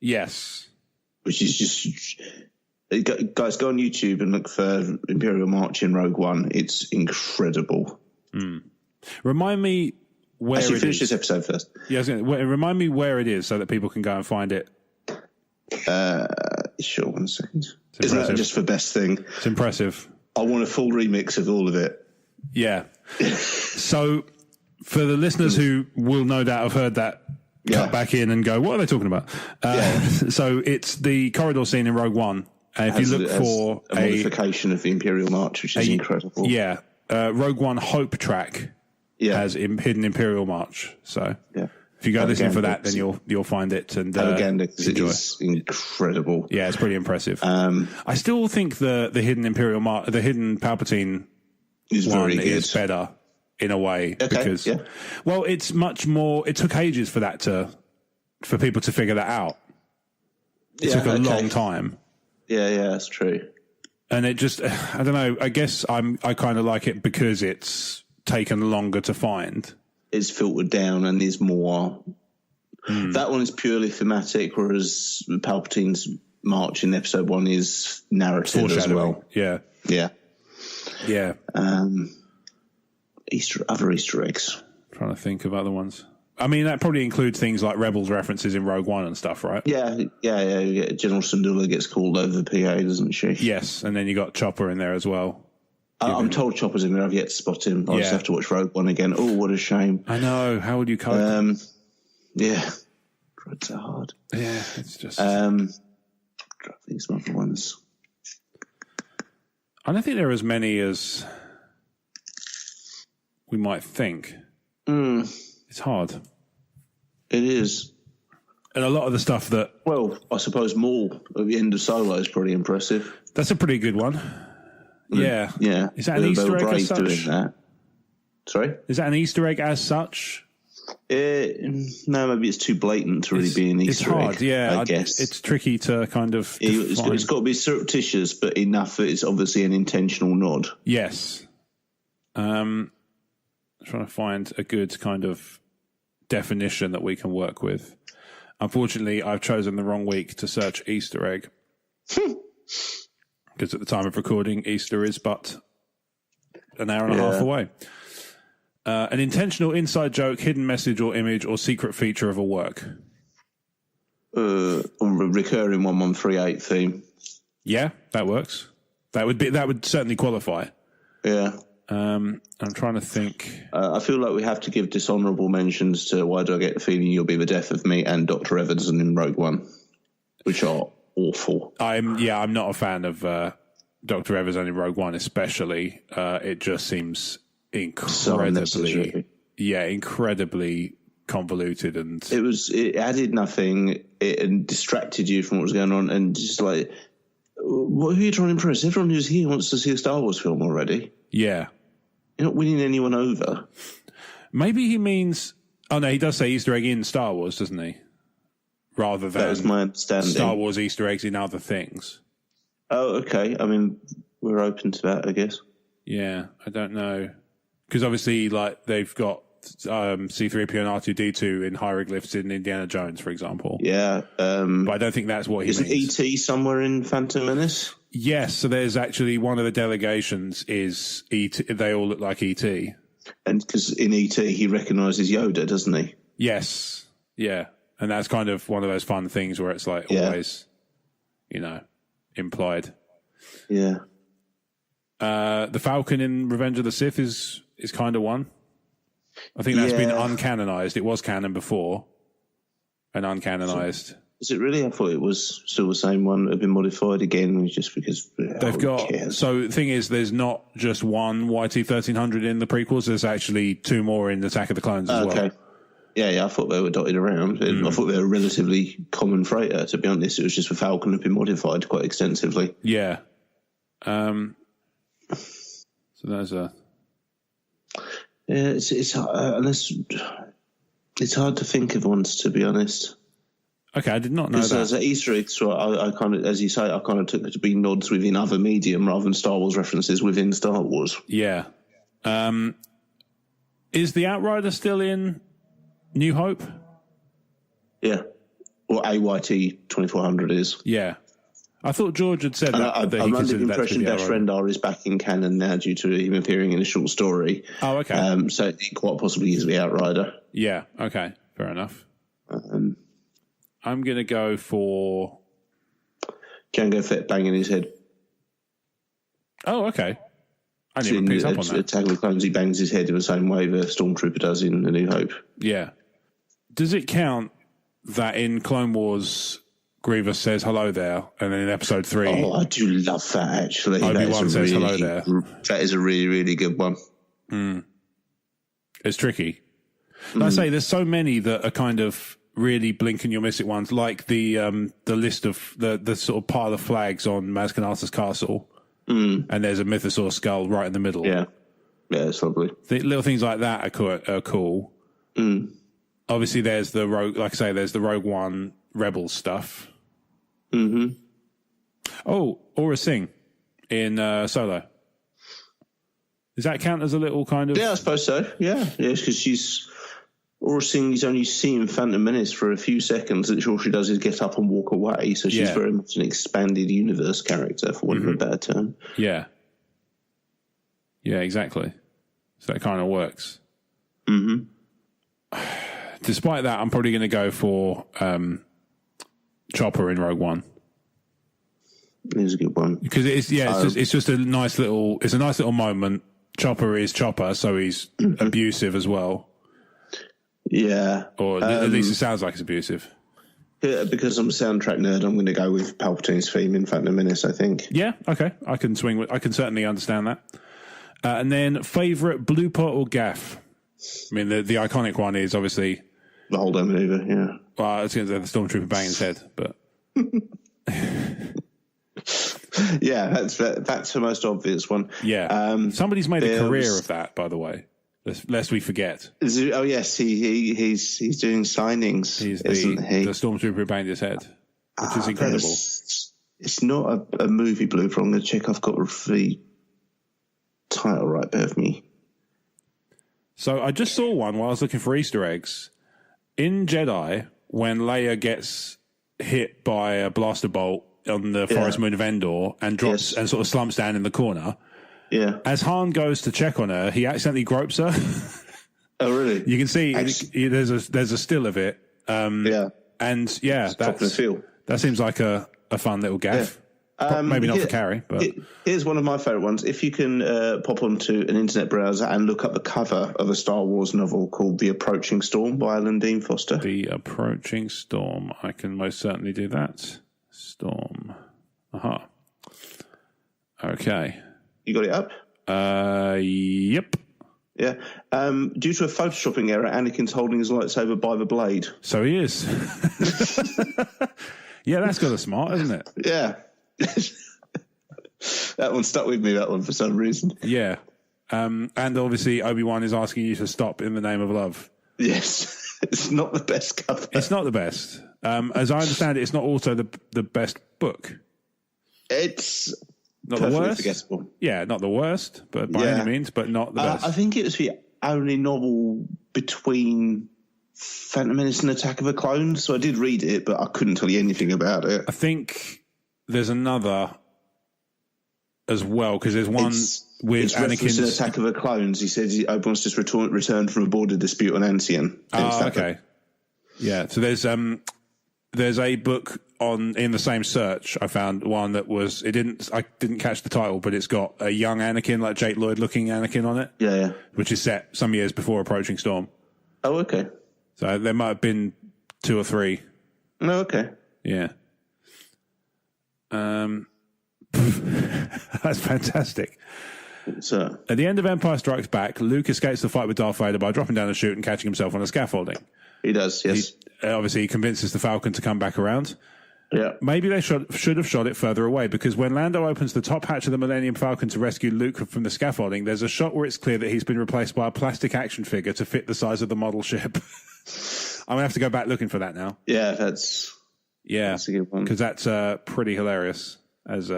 Yes. Which is just... Guys, go on YouTube and look for Imperial March in Rogue One. It's incredible. Remind me where Actually, it finish is. this episode first. Yeah, remind me where it is so that people can go and find it. Sure, 1 second. Isn't that just the best thing? It's impressive. I want a full remix of all of it. Yeah. So, for the listeners who will no doubt have heard that cut back in and go, what are they talking about? So, it's the corridor scene in Rogue One. If you look for a modification of the Imperial March, which is incredible. Yeah. Rogue One Hope track has Hidden Imperial March. So, if you go listen for that, then you'll find it and enjoy. It is incredible. Yeah, it's pretty impressive. I still think the Hidden Imperial the Hidden Palpatine is better in a way because well, it's much more. It took ages for people to figure that out. It took a long time. Yeah, that's true. And it just, I don't know. I guess I kind of like it because it's taken longer to find. It's filtered down and is more. That one is purely thematic, whereas Palpatine's march in Episode 1 is narrative as well. Yeah. Other Easter eggs. I'm trying to think of other ones. I mean, that probably includes things like Rebels references in Rogue One and stuff, right? Yeah. General Syndulla gets called over the PA, doesn't she? Yes, and then you got Chopper in there as well. I'm told Chopper's in there. I've yet to spot him. I'll just have to watch Rogue One again. Oh, what a shame. I know. How would you cope? Yeah. Dreads are hard. Yeah, it's just... these other ones. I don't think there are as many as we might think. It's hard. It is. And a lot of the stuff that... Well, I suppose Maul at the end of Solo is pretty impressive. That's a pretty good one. Yeah. Yeah. Is that an Easter egg as such? Doing that. Sorry? Is that an Easter egg as such? No, maybe it's too blatant to really be an Easter egg. It's hard, yeah. I guess. It's tricky to kind of It's got to be surreptitious, but enough that it's obviously an intentional nod. Yes. Trying to find a good kind of definition that we can work with. Unfortunately, I've chosen the wrong week to search Easter egg. Because at the time of recording, Easter is but an hour and a half away. An intentional inside joke, hidden message or image or secret feature of a work. Recurring 1138 theme. Yeah, that works. That would certainly qualify. Yeah. I'm trying to think. I feel like we have to give dishonourable mentions to Why Do I Get the Feeling You'll Be the Death of Me and Dr. Everson in Rogue One, which are awful. I'm not a fan of Dr. Everson in Rogue One, especially. It just seems incredibly convoluted, and it added nothing. It distracted you from what was going on, and just like, who are you trying to impress? Everyone who's here wants to see a Star Wars film already. Yeah. You're not winning anyone over. Maybe he means... Oh, no, he does say Easter egg in Star Wars, doesn't he? Rather than... That was my understanding. Star Wars Easter eggs in other things. Oh, okay. I mean, we're open to that, I guess. Yeah, I don't know. Because obviously, like, they've got C-3PO and R2-D2 in hieroglyphs in Indiana Jones, for example. Yeah. But I don't think that's what he means. Isn't E.T. somewhere in Phantom Menace? Yes, so there's actually one of the delegations is E.T. They all look like E.T. And because in E.T. he recognises Yoda, doesn't he? Yes, yeah. And that's kind of one of those fun things where it's like always, implied. Yeah. The Falcon in Revenge of the Sith is kind of one. I think that's been uncanonized. It was canon before and uncanonized. Is it really? I thought it was still the same one. It had been modified again just because they've got. Cares? So the thing is, there's not just one YT-1300 in the prequels. There's actually two more in Attack of the Clones as well. Yeah. I thought they were dotted around. I thought they were a relatively common freighter. To be honest, it was just the Falcon had been modified quite extensively. Yeah. So there's a. Yeah, it's hard to think of ones, to be honest. Okay, I did not know that. As an Easter egg, so I kind of, as you say, I kind of took it to be nods within other medium rather than Star Wars references within Star Wars. Yeah. Is the Outrider still in New Hope? Yeah. Or AYT 2400 is. Yeah. I thought George had said that. I'm under the impression Dash Rendar is back in canon now due to him appearing in a short story. Oh, okay. So it quite possibly is the Outrider. Yeah, okay. Fair enough. I'm going to go for... Jango Fett banging his head. Oh, okay. I didn't even pick up on that. Attack of the Clones, he bangs his head in the same way the Stormtrooper does in A New Hope. Yeah. Does it count that in Clone Wars... Grievous says hello there, and then in episode 3... Oh, I do love that, actually. Obi-Wan says hello there. That is a really, really good one. It's tricky. Like I say, there's so many that are kind of really blink and you'll miss it ones, like the list of the sort of pile of flags on Maz Kanata's castle, and there's a Mythosaur skull right in the middle. Yeah, it's lovely. Little things like that are cool. Obviously, there's the Rogue, like I say, there's the Rogue One Rebels stuff. Oh, Aura Singh in Solo. Does that count as a little kind of... Yeah, I suppose so. Yeah, because Aura Singh is only seen Phantom Menace for a few seconds. And all she does is get up and walk away. So she's very much an expanded universe character, for want of a better term. Yeah. Yeah, exactly. So that kind of works. Despite that, I'm probably going to go for Chopper in Rogue One. It's a good one because it's just a nice little moment. Chopper is Chopper, so he's abusive as well. Yeah, or at least it sounds like it's abusive. Yeah, because I'm a soundtrack nerd, I'm going to go with Palpatine's theme in Phantom Menace, I think. Yeah, okay, I can certainly understand that. And then favorite blooper or gaff. I mean, the iconic one is obviously the holdover maneuver. Yeah. Well, I was going to say the Stormtrooper banging his head, but yeah, that's the most obvious one. Yeah, somebody's made a career of that, by the way. lest we forget. Oh yes, he's doing signings. He's the Stormtrooper who banged his head, which is incredible. It's not a movie blooper. I'm going to check. I've got the title right there with me. So I just saw one while I was looking for Easter eggs in Jedi when Leia gets hit by a blaster bolt on the forest moon of Endor and drops and sort of slumps down in the corner. Yeah. As Han goes to check on her, he accidentally gropes her. Oh, really? You can see there's a still of it. And that seems like a fun little gaff. Maybe not for Carrie, but here's one of my favourite ones. If you can pop onto an internet browser and look up the cover of a Star Wars novel called The Approaching Storm by Alan Dean Foster. The Approaching Storm. I can most certainly do that. Storm. Aha. Okay. You got it up? Yep. Yeah. Due to a photoshopping error, Anakin's holding his lightsaber by the blade. So he is. Yeah, that's got a smart, isn't it? Yeah. That one stuck with me, that one, for some reason. Yeah. And obviously Obi-Wan is asking you to stop in the name of love. Yes. It's not the best cover. It's not the best. As I understand it, it's not also the best book. It's not the worst. Forgettable. Yeah, not the worst, but by any means, but not the best. I think it was the only novel between Phantom Menace and Attack of the Clones, so I did read it, but I couldn't tell you anything about it. I think there's another as well, because there's one with Anakin's... in Attack of the Clones. He says Obi-Wan's just returned from a border dispute on Ancien. Oh, okay. Yeah, so there's a book in the same search. I found one that was I didn't catch the title, but it's got a young Anakin, like Jake Lloyd looking Anakin on it. Yeah. Which is set some years before Approaching Storm. Oh, okay. So there might have been 2 or 3. Oh, okay. Yeah. That's fantastic. So at the end of Empire Strikes Back, Luke escapes the fight with Darth Vader by dropping down a chute and catching himself on a scaffolding. He does, yes. He convinces the Falcon to come back around. Yeah. Maybe they should have shot it further away, because when Lando opens the top hatch of the Millennium Falcon to rescue Luke from the scaffolding, there's a shot where it's clear that he's been replaced by a plastic action figure to fit the size of the model ship. I'm going to have to go back looking for that now. Yeah, that's a good one. Because that's pretty hilarious as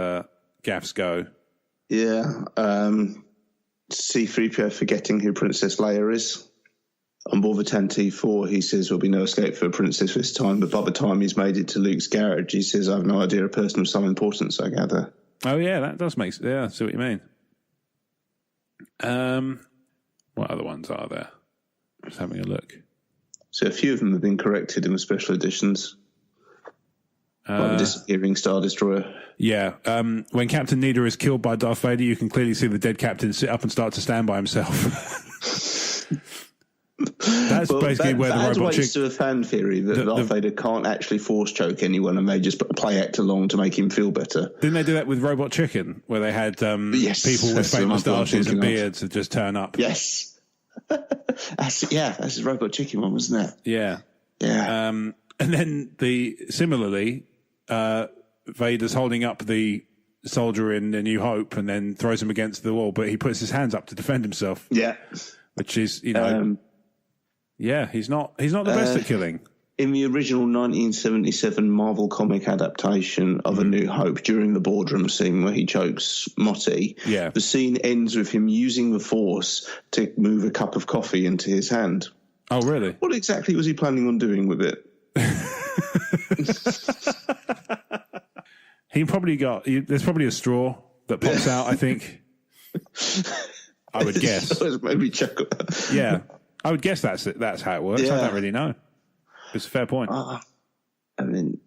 gaffs go. Yeah. C-3PO forgetting who Princess Leia is. On board the Tantive-4, he says there'll be no escape for a princess this time, but by the time he's made it to Luke's garage, he says, I have no idea, a person of some importance, I gather. Oh, yeah, that does make sense. Yeah, I see what you mean. What other ones are there? Just having a look. So a few of them have been corrected in the special editions. Like the disappearing Star Destroyer. Yeah. When Captain Needa is killed by Darth Vader, you can clearly see the dead captain sit up and start to stand by himself. That's basically where the robot chick... to a fan theory that Darth Vader can't actually force choke anyone and they just play act along to make him feel better. Didn't they do that with Robot Chicken, where they had people with fake moustaches and beards that just turn up? Yes. That's the Robot Chicken one, wasn't it? Yeah. Yeah. And then similarly, Vader's holding up the soldier in A New Hope and then throws him against the wall, but he puts his hands up to defend himself. Yeah. Which is, he's not the best at killing. In the original 1977 Marvel comic adaptation of A New Hope, during the boardroom scene where he chokes Motti, the scene ends with him using the Force to move a cup of coffee into his hand. Oh, really? What exactly was he planning on doing with it? There's probably a straw that pops out, I think. I would guess. Maybe chuckle. Yeah. I would guess that's how it works. I don't really know. It's a fair point. I mean,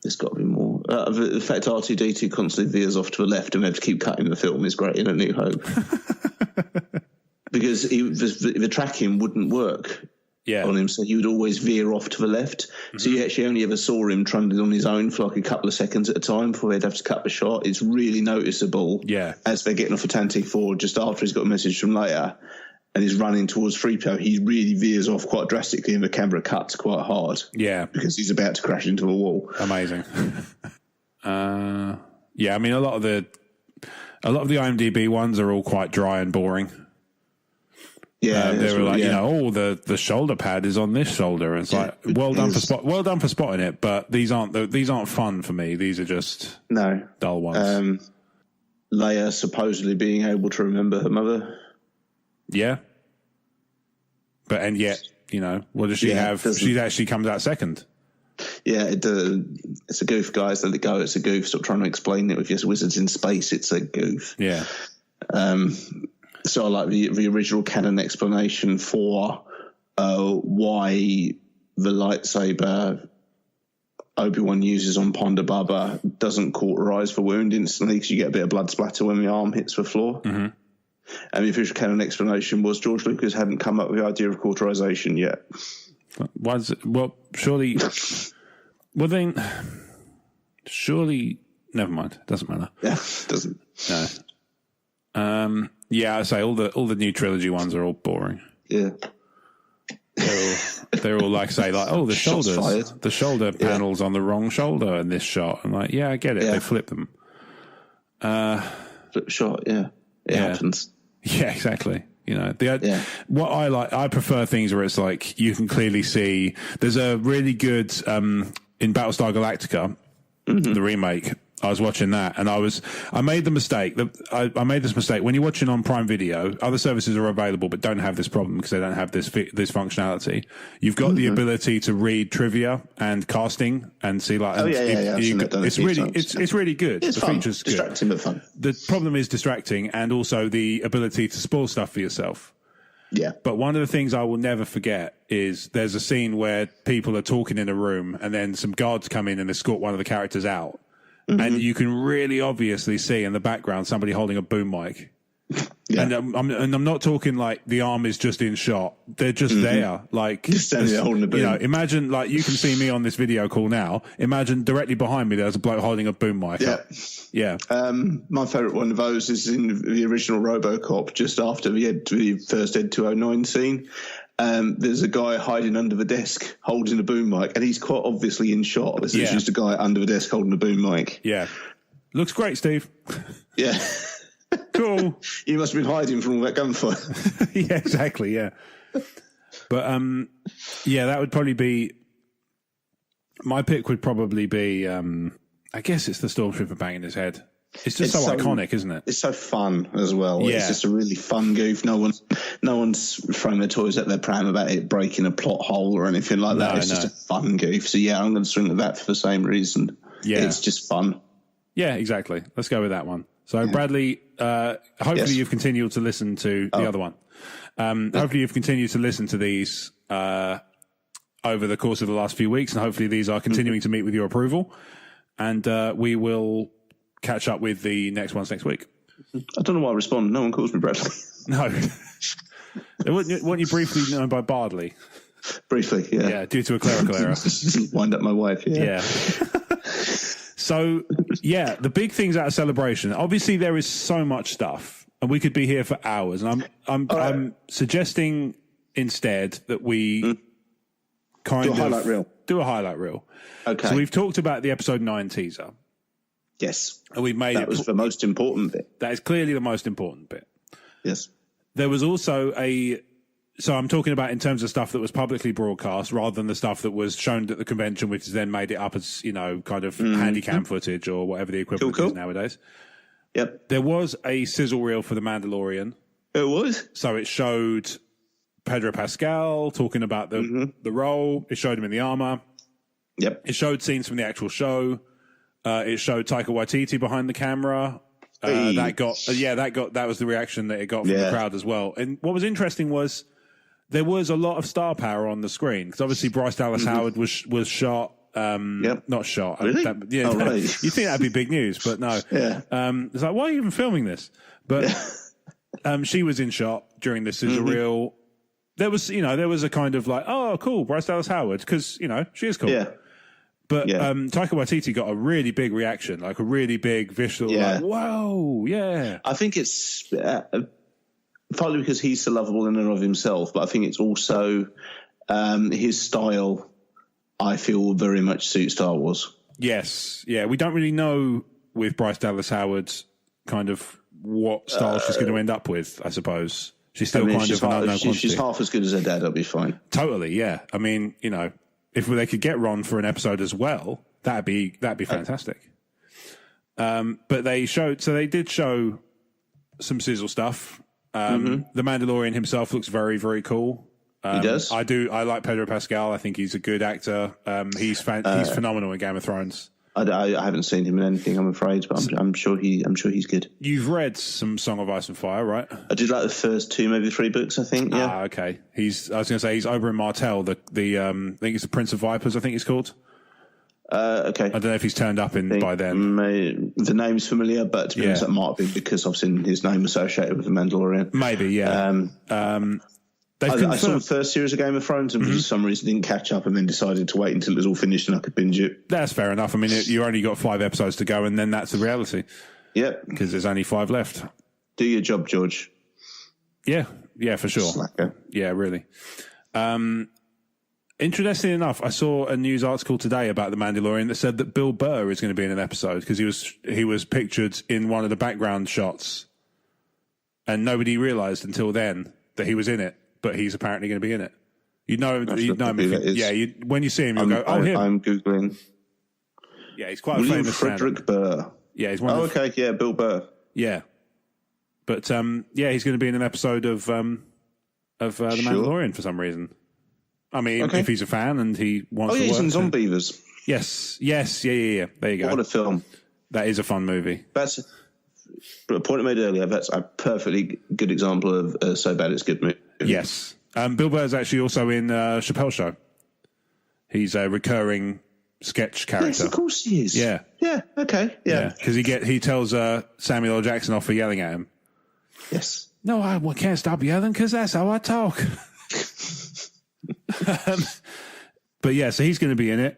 there's got to be more. The fact R2-D2 constantly veers off to the left and we have to keep cutting the film is great in A New Hope. Because the tracking wouldn't work on him, so he would always veer off to the left. Mm-hmm. So you actually only ever saw him trundling on his own for like a couple of seconds at a time before they'd have to cut the shot. It's really noticeable as they're getting off a Tantive-4 just after he's got a message from Leia. And he's running towards 3PO, he really veers off quite drastically and the camera cuts quite hard. Yeah. Because he's about to crash into a wall. Amazing. I mean, a lot of the IMDb ones are all quite dry and boring. Yeah, they were like, the shoulder pad is on this shoulder. And it's like, well done for spotting it, but these aren't fun for me. These are just dull ones. Leia supposedly being able to remember her mother. Yeah. And yet, what does she have? She actually comes out second. Yeah, it's a goof, guys. Let it go. It's a goof. Stop trying to explain it with your wizards in space. It's a goof. Yeah. So I like the original canon explanation for why the lightsaber Obi-Wan uses on Ponda Baba doesn't cauterize the wound instantly because you get a bit of blood splatter when the arm hits the floor. Mm-hmm. And the official canon explanation was George Lucas hadn't come up with the idea of cauterization yet. Surely. Well, then, surely. Never mind. Doesn't matter. Yeah, doesn't. No. Yeah, I say all the new trilogy ones are all boring. Yeah. They're all like the shoulders, the shoulder panels on the wrong shoulder in this shot. I'm like, yeah, I get it. Yeah. They flip them. Flip shot, yeah. It happens. Yeah, exactly. What I like, I prefer things where it's like you can clearly see. There's a really good in Battlestar Galactica, the remake. I was watching that, and I made the mistake that I made this mistake when you're watching on Prime Video. Other services are available, but don't have this problem because they don't have this functionality. You've got the ability to read trivia and casting and see it's really good. It's the fun. Feature's distracting good. But fun. The problem is distracting, and also the ability to spoil stuff for yourself. Yeah. But one of the things I will never forget is there's a scene where people are talking in a room, and then some guards come in and escort one of the characters out. Mm-hmm. And you can really obviously see in the background somebody holding a boom mic. Yeah. And I'm not talking like the arm is just in shot. They're just there. Like, just standing there holding a boom. Imagine like you can see me on this video call now. Imagine directly behind me there's a bloke holding a boom mic. Yeah. My favourite one of those is in the original RoboCop, just after the first Ed 209 scene. There's a guy hiding under the desk holding a boom mic, and he's quite obviously in shot. There's just a guy under the desk holding a boom mic. Yeah. Looks great, Steve. Yeah. Cool. You must have been hiding from all that gunfire. Yeah, exactly, yeah. But, that would probably be... My pick would probably be... I guess it's the Stormtrooper banging his head. It's just so iconic, isn't it? It's so fun as well. Yeah. It's just a really fun goof. No one's throwing their toys at their pram about it breaking a plot hole or anything like that. It's just a fun goof. So yeah, I'm going to swing at that for the same reason. Yeah, it's just fun. Yeah, exactly. Let's go with that one. So Bradley, hopefully you've continued to listen to the other one. Hopefully you've continued to listen to these over the course of the last few weeks, and hopefully these are continuing to meet with your approval. And we will catch up with the next ones next week. I don't know why I respond. No one calls me Bradley. No. Weren't you briefly known by Bardley? Briefly, yeah. Yeah, due to a clerical error. Wind up my wife, yeah. So, the big things out of Celebration. Obviously, there is so much stuff, and we could be here for hours. And I'm suggesting instead that we do a highlight reel. Okay. So we've talked about the episode 9 teaser. Yes. And we've made that was the most important bit. That is clearly the most important bit. Yes. There was also so I'm talking about in terms of stuff that was publicly broadcast rather than the stuff that was shown at the convention, which then made it up as, kind of handy cam footage or whatever the equivalent is nowadays. Yep. There was a sizzle reel for The Mandalorian. It was? So it showed Pedro Pascal talking about the role. It showed him in the armor. Yep. It showed scenes from the actual show. It showed Taika Waititi behind the camera. That was the reaction that it got from the crowd as well. And what was interesting was there was a lot of star power on the screen because obviously Bryce Dallas Howard was shot. Not shot. Really? Right. You think that'd be big news, but no. Yeah. It's like, why are you even filming this? But she was in shot during the sizzle reel. There was a kind of like, oh, cool, Bryce Dallas Howard, because she is cool. Yeah. But Taika Waititi got a really big reaction, like a really big visual, like, whoa, yeah. I think it's partly because he's so lovable in and of himself, but I think it's also his style, I feel, very much suits Star Wars. Yes, yeah. We don't really know with Bryce Dallas Howard kind of what style she's going to end up with, I suppose. She's still kind of an unknown quantity. She's half as good as her dad, I'll be fine. Totally, yeah. I mean, if they could get Ron for an episode as well, that'd be fantastic. But they did show some sizzle stuff. The Mandalorian himself looks very, very cool. He does. I like Pedro Pascal. I think he's a good actor. He's phenomenal in Game of Thrones. I haven't seen him in anything, I'm afraid, but I'm sure he's good. You've read some Song of Ice and Fire, right? I did like the first 2, maybe 3 books, I think. Yeah. Okay. I was going to say he's Oberyn Martell. I think it's the Prince of Vipers. I think he's called. Okay. I don't know if he's turned up by then. The name's familiar, but to be honest, that might have been because I've seen his name associated with the Mandalorian. Maybe, yeah. I saw the first series of Game of Thrones and for some reason didn't catch up and then decided to wait until it was all finished and I could binge it. That's fair enough. I mean, you only got 5 episodes to go and then that's the reality. Yep. Because there's only 5 left. Do your job, George. Yeah, for sure. Slacker. Yeah, really. Interestingly enough, I saw a news article today about The Mandalorian that said that Bill Burr is going to be in an episode because he was pictured in one of the background shots and nobody realised until then that he was in it. But he's apparently going to be in it. You'd know him. When you see him, you'll go, "Oh, him." I'm googling. Yeah, he's quite a famous Frederick Burr. Yeah, he's one. Okay, yeah, Bill Burr. Yeah, but he's going to be in an episode of The Mandalorian for some reason. I mean, if he's a fan and he wants to work. He's in Zombievers. Yes, yeah. There you go. What a film! That is a fun movie. That's a point I made earlier. That's a perfectly good example of So Bad It's Good movie. Yes. Bill Burr's actually also in Chappelle's Show. He's a recurring sketch character. Yes, of course he is. Yeah. Yeah, okay. Yeah. Because he tells Samuel L. Jackson off for yelling at him. Yes. No, I can't stop yelling because that's how I talk. But yeah, so he's going to be in it.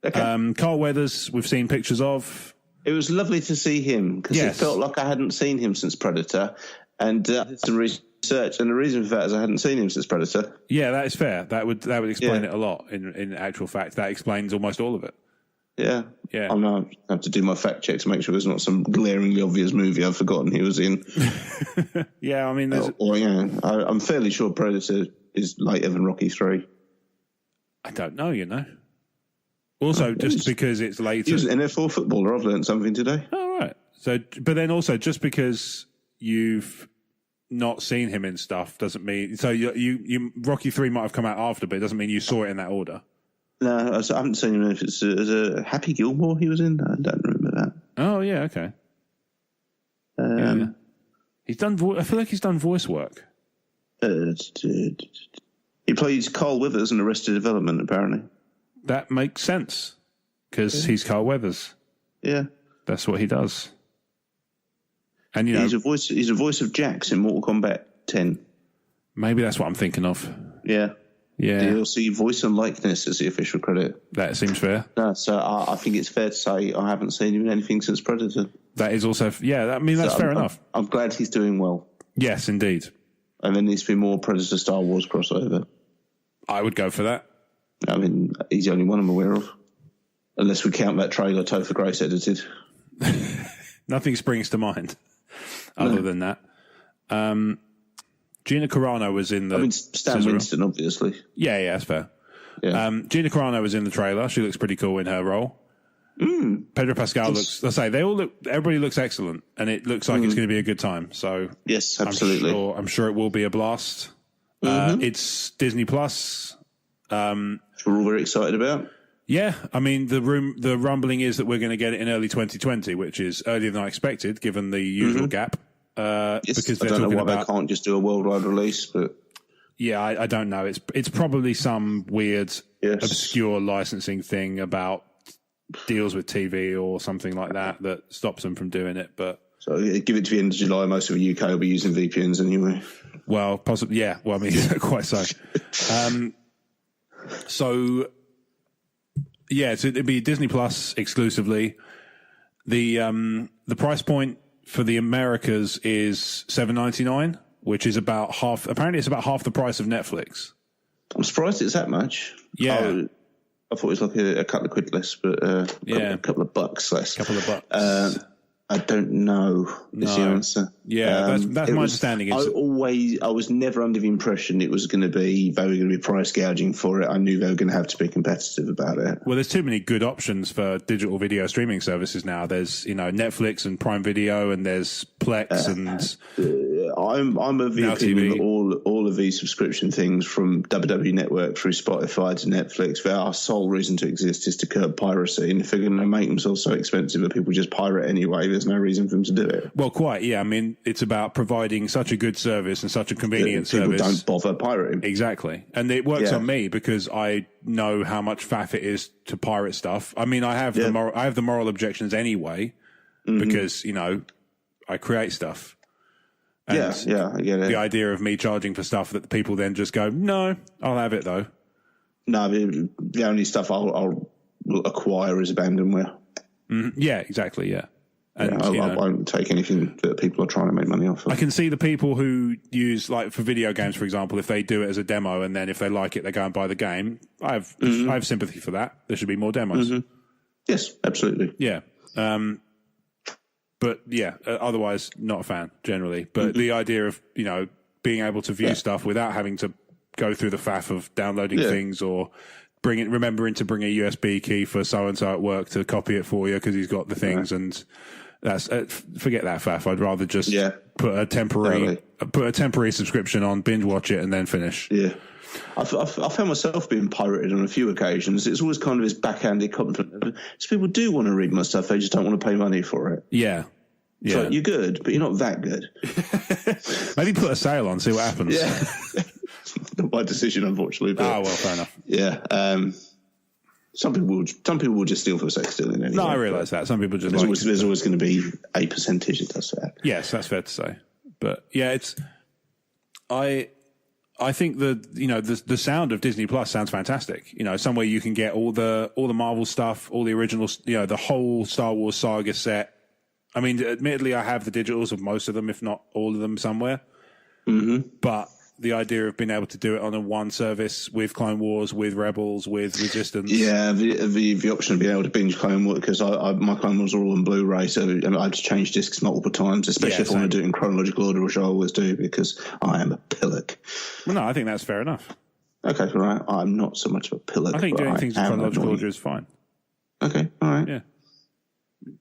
Okay. Carl Weathers, we've seen pictures of. It was lovely to see him because it felt like I hadn't seen him since Predator. And did some research, and the reason for that is I hadn't seen him since Predator. Yeah, that is fair. That would explain it a lot. In actual fact, that explains almost all of it. Yeah. I'm now have to do my fact check to make sure there's not some glaringly obvious movie I've forgotten he was in. Yeah, I mean, I'm fairly sure Predator is later than Rocky 3. I don't know. Also, just because it's later, he was an NFL footballer. I've learned something today. Oh, right. So, but then also, just because you've not seen him in stuff doesn't mean you Rocky 3 might have come out after, but it doesn't mean you saw it in that order. No, I haven't seen him. If it's a Happy Gilmore he was in, I don't remember that. Oh yeah, okay. He's done. I feel like he's done voice work. He plays Carl Weathers in Arrested Development, apparently. That makes sense because he's Carl Weathers. Yeah, that's what he does. And he's a voice of Jax in Mortal Kombat 10. Maybe that's what I'm thinking of. Yeah. DLC voice and likeness is the official credit. That seems fair. No, so I think it's fair to say I haven't seen him in anything since Predator. That is also that's fair enough. I'm glad he's doing well. Yes, indeed. And there needs to be more Predator Star Wars crossover. I would go for that. I mean, he's the only one I'm aware of. Unless we count that trailer Topher Grace edited. Nothing springs to mind other than that. Gina Carano was in the... Stan Winston, obviously. Yeah, that's fair. Yeah. Gina Carano was in the trailer. She looks pretty cool in her role. Pedro Pascal looks... Let's say, everybody looks excellent, and it looks like it's going to be a good time. So yes, absolutely. I'm sure it will be a blast. It's Disney Plus. We're all very excited about. Yeah, I mean, the rumbling is that we're going to get it in early 2020, which is earlier than I expected, given the usual gap. Yes, because I don't know why they can't just do a worldwide release, but yeah, I don't know. It's probably some weird, obscure licensing thing about deals with TV or something like that stops them from doing it. But so give it to the end of July. Most of the UK will be using VPNs anyway. Well, possibly, yeah. Well, I mean, quite so. So it'd be Disney Plus exclusively. The price point for the Americas is $7.99, which is about half. Apparently, it's about half the price of Netflix. I'm surprised it's that much. Yeah, I thought it was like a couple of quid less, but a couple of bucks less. Couple of bucks. I don't know is the answer. Yeah, that's my understanding. I was never under the impression they were going to be price gouging for it. I knew they were going to have to be competitive about it. Well, there's too many good options for digital video streaming services now. There's Netflix and Prime Video, and there's Plex and. I'm of the opinion that all of these subscription things, from WWE Network through Spotify to Netflix, their sole reason to exist is to curb piracy. And if they're going to make themselves so expensive that people just pirate anyway, there's no reason for them to do it. Well, quite, yeah. I mean, it's about providing such a good service and such a convenient service. People don't bother pirating. Exactly. And it works on me because I know how much faff it is to pirate stuff. I mean, I have the moral objections anyway because, I create stuff. And I get it. The idea of me charging for stuff that people then just go, no, I'll have it though. No, the only stuff I'll acquire is abandonware. Yeah, exactly, yeah. And, I won't take anything that people are trying to make money off of. I can see the people who use, like, for video games, for example, if they do it as a demo and then if they like it, they go and buy the game. I have sympathy for that. There should be more demos. Yes, absolutely. Yeah. But yeah, otherwise not a fan generally. But the idea of being able to view stuff without having to go through the faff of downloading things or remembering to bring a USB key for so and so at work to copy it for you because he's got the things, and that's forget that faff. I'd rather just put a temporary subscription on, binge watch it, and then finish. Yeah. I found myself being pirated on a few occasions. It's always kind of this backhanded compliment. So people do want to read my stuff, they just don't want to pay money for it. Yeah. It's like, you're good, but you're not that good. Maybe put a sale on, see what happens. Yeah. Not my decision, unfortunately. But, well, fair enough. Yeah. Some people will just steal for the sake of stealing anyway. No, I realise that. Some people just there's always going to be a percentage that does that. Yes, that's fair to say. But yeah, I think the sound of Disney Plus sounds fantastic. Somewhere you can get all the Marvel stuff, all the original, the whole Star Wars saga set. I mean, admittedly, I have the digitals of most of them, if not all of them, somewhere. But the idea of being able to do it on a one service with Clone Wars, with Rebels, with Resistance. Yeah, the option of being able to binge Clone Wars, because my Clone Wars are all on Blu-ray, so I have to change discs multiple times, especially if I want to do it in chronological order, which I always do, because I am a pillock. Well, no, I think that's fair enough. Okay, all right. I'm not so much of a pillock. I think doing things in chronological order is fine. Okay, all right. Yeah.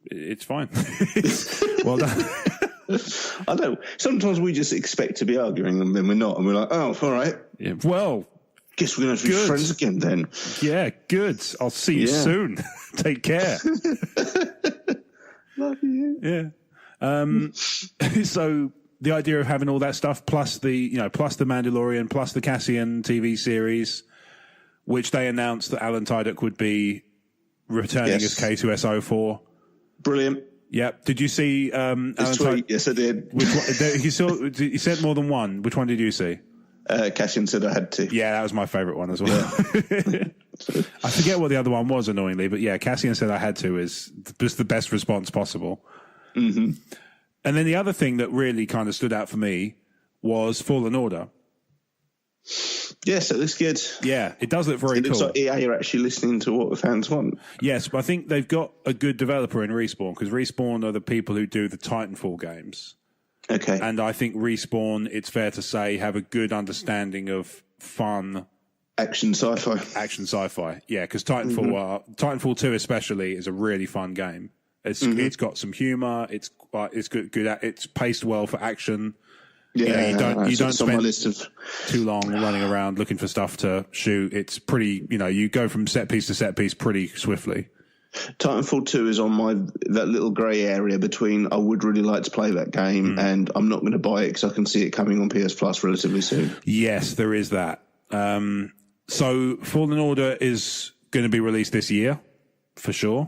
It's fine. Well done. I know. Sometimes we just expect to be arguing and then we're not, and we're like, oh, all right. Yeah. Well, guess we're going to be friends again then. Yeah, good. I'll see you soon. Take care. Love you. Yeah. So the idea of having all that stuff plus the Mandalorian plus the Cassian TV series, which they announced that Alan Tudyk would be returning as K2SO for. Brilliant. Yep. Did you see Alan tweet? Yes, I did. Which one, he said more than one. Which one did you see? Cassian said I had to. Yeah, that was my favourite one as well. Yeah. I forget what the other one was, annoyingly, but yeah, Cassian said I had to is just the best response possible. And then the other thing that really kind of stood out for me was Fallen Order. Yes, it looks good. Yeah, it does look very cool. It looks like EA are actually listening to what the fans want. Yes, but I think they've got a good developer in Respawn, because Respawn are the people who do the Titanfall games. Okay. And I think Respawn, it's fair to say, have a good understanding of fun action sci-fi. Yeah, because Titanfall 2 especially is a really fun game. It's got some humor. It's good. It's paced well for action. Yeah, you don't spend too long running around looking for stuff to shoot. It's pretty, you go from set piece to set piece pretty swiftly. Titanfall 2 is on that little grey area between I would really like to play that game and I'm not going to buy it because I can see it coming on PS Plus relatively soon. Yes, there is that. So Fallen Order is going to be released this year, for sure.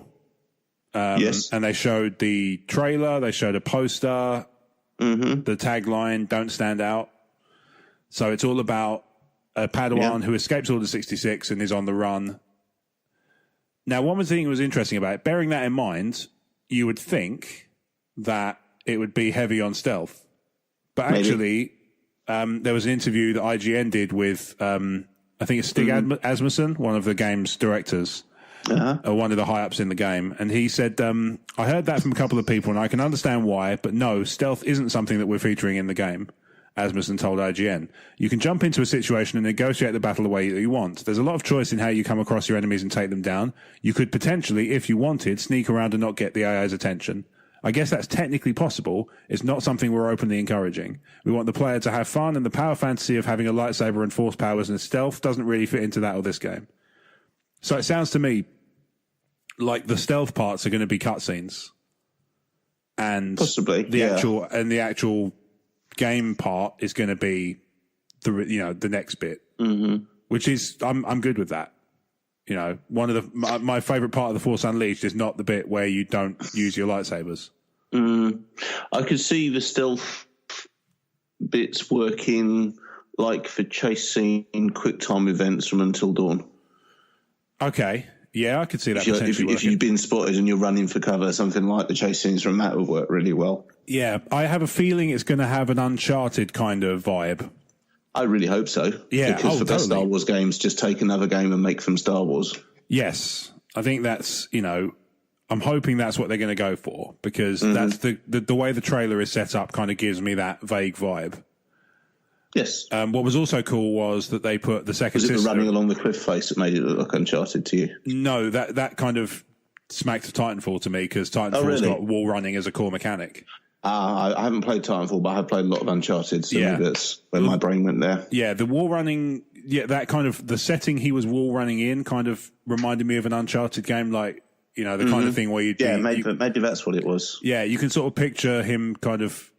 Yes. And they showed the trailer, they showed a poster. The tagline, "Don't stand out." So it's all about a Padawan who escapes Order 66 and is on the run. Now, one thing that was interesting about it, bearing that in mind, you would think that it would be heavy on stealth. But actually, there was an interview that IGN did with, I think it's Stig Asmussen, one of the game's directors. one of the high-ups in the game, and he said, I heard that from a couple of people, and I can understand why, but no, stealth isn't something that we're featuring in the game, Asmussen told IGN. You can jump into a situation and negotiate the battle the way that you want. There's a lot of choice in how you come across your enemies and take them down. You could potentially, if you wanted, sneak around and not get the AI's attention. I guess that's technically possible. It's not something we're openly encouraging. We want the player to have fun, and the power fantasy of having a lightsaber and force powers and stealth doesn't really fit into that or this game. So it sounds to me like the stealth parts are going to be cutscenes, and possibly the actual game part is going to be the next bit, which is I'm good with that. One of my favorite part of the Force Unleashed is not the bit where you don't use your lightsabers. I could see the stealth bits working like for chasing quick time events from Until Dawn. Okay. Yeah, I could see that if you've been spotted and you're running for cover, something like the chase scenes from that would work really well. Yeah, I have a feeling it's going to have an Uncharted kind of vibe. I really hope so. Yeah, because for best Star Wars games, just take another game and make them Star Wars. Yes, I think that's, I'm hoping that's what they're going to go for, because that's the way the trailer is set up kind of gives me that vague vibe. Yes. What was also cool was that they put the second sister... Was it the running along the cliff face that made it look like Uncharted to you? No, that kind of smacked of Titanfall to me, because Titanfall's got wall running as a core mechanic. I haven't played Titanfall, but I have played a lot of Uncharted, so maybe that's where my brain went there. Yeah, the wall running... Yeah, that kind of... The setting he was wall running in kind of reminded me of an Uncharted game, like... the kind of thing where maybe that's what it was. Yeah, you can sort of picture him kind of,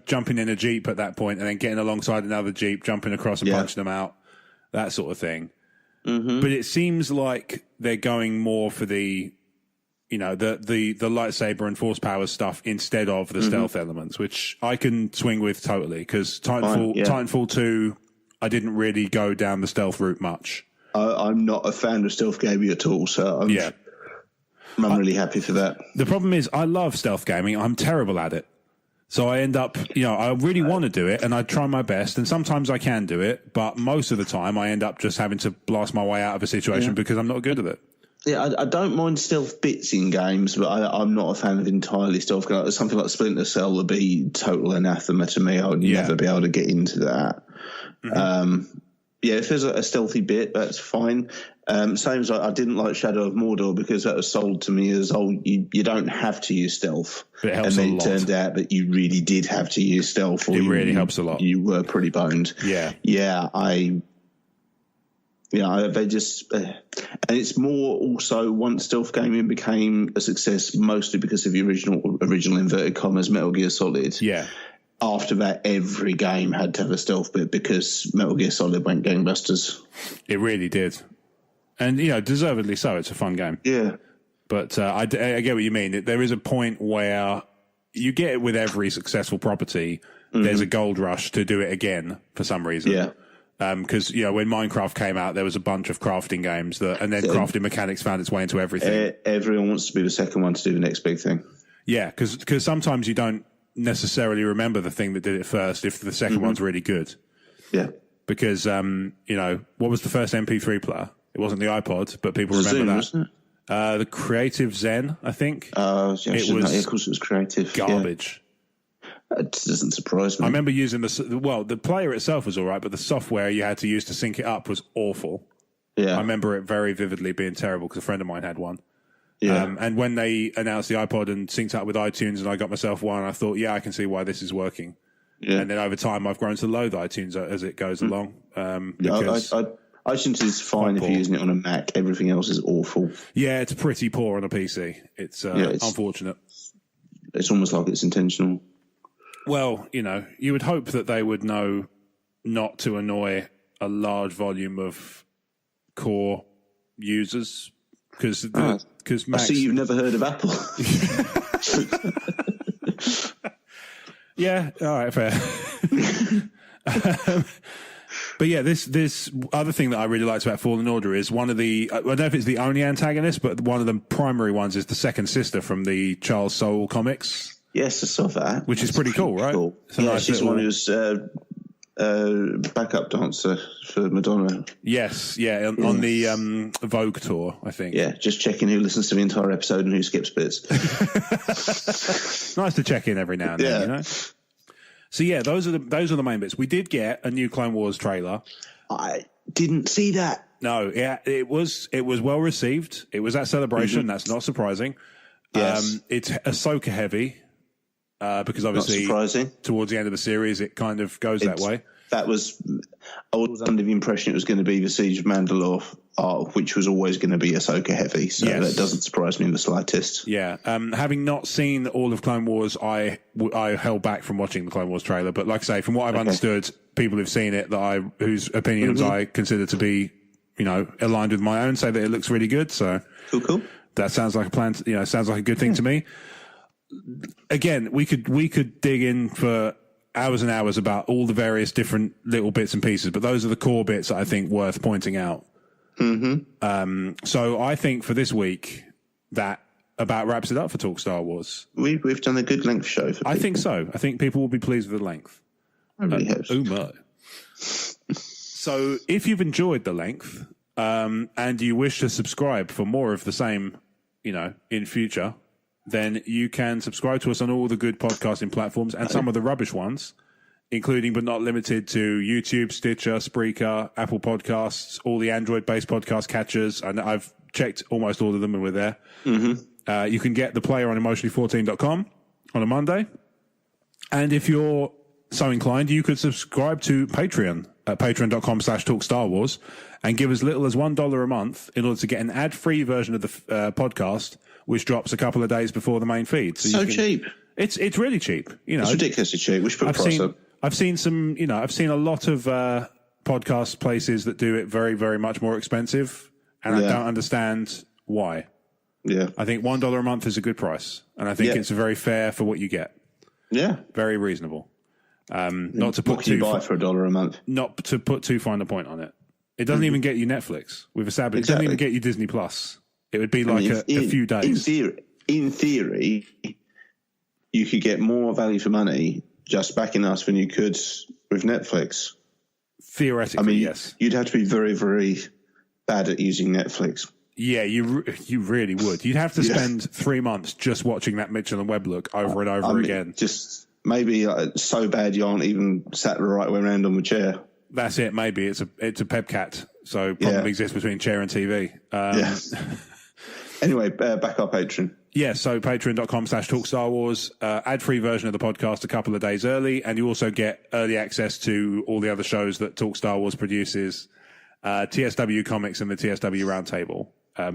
jumping in a Jeep at that point and then getting alongside another Jeep, jumping across and punching them out, that sort of thing. But it seems like they're going more for the lightsaber and force power stuff instead of the stealth elements, which I can swing with totally, because Titanfall 2, I didn't really go down the stealth route much. I'm not a fan of stealth gaming at all, so I'm really happy for that. The problem is I love stealth gaming. I'm terrible at it. So I end up, I really want to do it and I try my best, and sometimes I can do it, but most of the time I end up just having to blast my way out of a situation because I'm not good at it. Yeah, I don't mind stealth bits in games, but I'm not a fan of entirely stealth. Something like Splinter Cell would be total anathema to me. I would never be able to get into that. If there's a stealthy bit, that's fine. Same as I didn't like Shadow of Mordor, because that was sold to me as, you don't have to use stealth. And then it turned out that you really did have to use stealth. It really helps a lot. You were pretty boned. They just... and it's more also, once stealth gaming became a success, mostly because of the original inverted commas Metal Gear Solid. Yeah. After that, every game had to have a stealth bit because Metal Gear Solid went gangbusters. It really did. And, deservedly so. It's a fun game. Yeah. But I get what you mean. There is a point where you get it with every successful property. There's a gold rush to do it again for some reason. Yeah. Because, when Minecraft came out, there was a bunch of crafting games and then crafting mechanics found its way into everything. Everyone wants to be the second one to do the next big thing. Yeah, because sometimes you don't necessarily remember the thing that did it first if the second one's really good. Yeah. Because, what was the first MP3 player? It wasn't the iPod, but people remember Zoom, that. Wasn't it? The Creative Zen, I think. It was Creative. Garbage. Yeah. That doesn't surprise me. I remember using the player itself was all right, but the software you had to use to sync it up was awful. Yeah. I remember it very vividly being terrible because a friend of mine had one. Yeah. And when they announced the iPod and synced up with iTunes and I got myself one, I thought, I can see why this is working. Yeah. And then over time, I've grown to loathe iTunes as it goes along. iTunes is fine if you're using it on a Mac. Everything else is awful. Yeah, it's pretty poor on a PC. It's unfortunate. It's almost like it's intentional. Well, you would hope that they would know not to annoy a large volume of core users, because I see you've never heard of Apple. Yeah, all right, fair. But yeah, this other thing that I really liked about Fallen Order is one of the, I don't know if it's the only antagonist, but one of the primary ones is the second sister from the Charles Soule comics. Yes, I saw that. Which is pretty cool, right? Cool. She's the one who's backup dancer for Madonna. Yes, yeah, on the Vogue tour, I think. Yeah, just checking who listens to the entire episode and who skips bits. Nice to check in every now and then, you know. So yeah, those are the main bits. We did get a new Clone Wars trailer. I didn't see that. No, yeah, it was well received. It was at Celebration. Mm-hmm. That's not surprising. Yes. It's Ahsoka heavy. Because obviously towards the end of the series, it kind of goes that way. I was under the impression it was going to be the Siege of Mandalore arc, which was always going to be Ahsoka heavy. So that doesn't surprise me in the slightest. Yeah. Having not seen all of Clone Wars, I held back from watching the Clone Wars trailer. But like I say, from what I've understood, people who've seen it whose opinions I consider to be, aligned with my own, say that it looks really good. So cool. That sounds like a plan. Sounds like a good thing to me. Again, we could dig in for hours and hours about all the various different little bits and pieces, but those are the core bits that I think worth pointing out. Mm-hmm. So I think for this week that about wraps it up for Talk Star Wars. We've done a good length show for people. I think so. I think people will be pleased with the length. I really hope so. Oh my. So if you've enjoyed the length and you wish to subscribe for more of the same, in future, then you can subscribe to us on all the good podcasting platforms and some of the rubbish ones, including but not limited to YouTube, Stitcher, Spreaker, Apple Podcasts, all the Android-based podcast catchers. And I've checked almost all of them and we're there. Mm-hmm. You can get the player on emotionally14.com on a Monday. And if you're so inclined, you could subscribe to Patreon at patreon.com/talkstarwars and give as little as $1 a month in order to get an ad-free version of the podcast, which drops a couple of days before the main feed. So cheap. It's really cheap. It's ridiculously cheap. We should put a price up. I've seen a lot of podcast places that do it very, very much more expensive, and I don't understand why. Yeah. I think $1 a month is a good price, and I think it's very fair for what you get. Yeah. Very reasonable. Not to put too buy for $1 a month. Not to put too fine a point on it. It doesn't even get you Netflix. We've established it doesn't even get you Disney Plus. It would be like a few days. In theory, you could get more value for money just backing us than you could with Netflix. Theoretically, yes. You'd have to be very, very bad at using Netflix. Yeah, you really would. You'd have to spend 3 months just watching that Mitchell and Webb look over and over again. Just maybe so bad you aren't even sat the right way around on the chair. That's it. Maybe it's a Pepcat. So problem exists between chair and TV. Anyway, back our Patreon. Yeah, so patreon.com/talkstarwars, ad-free version of the podcast a couple of days early, and you also get early access to all the other shows that Talk Star Wars produces, TSW Comics and the TSW Roundtable.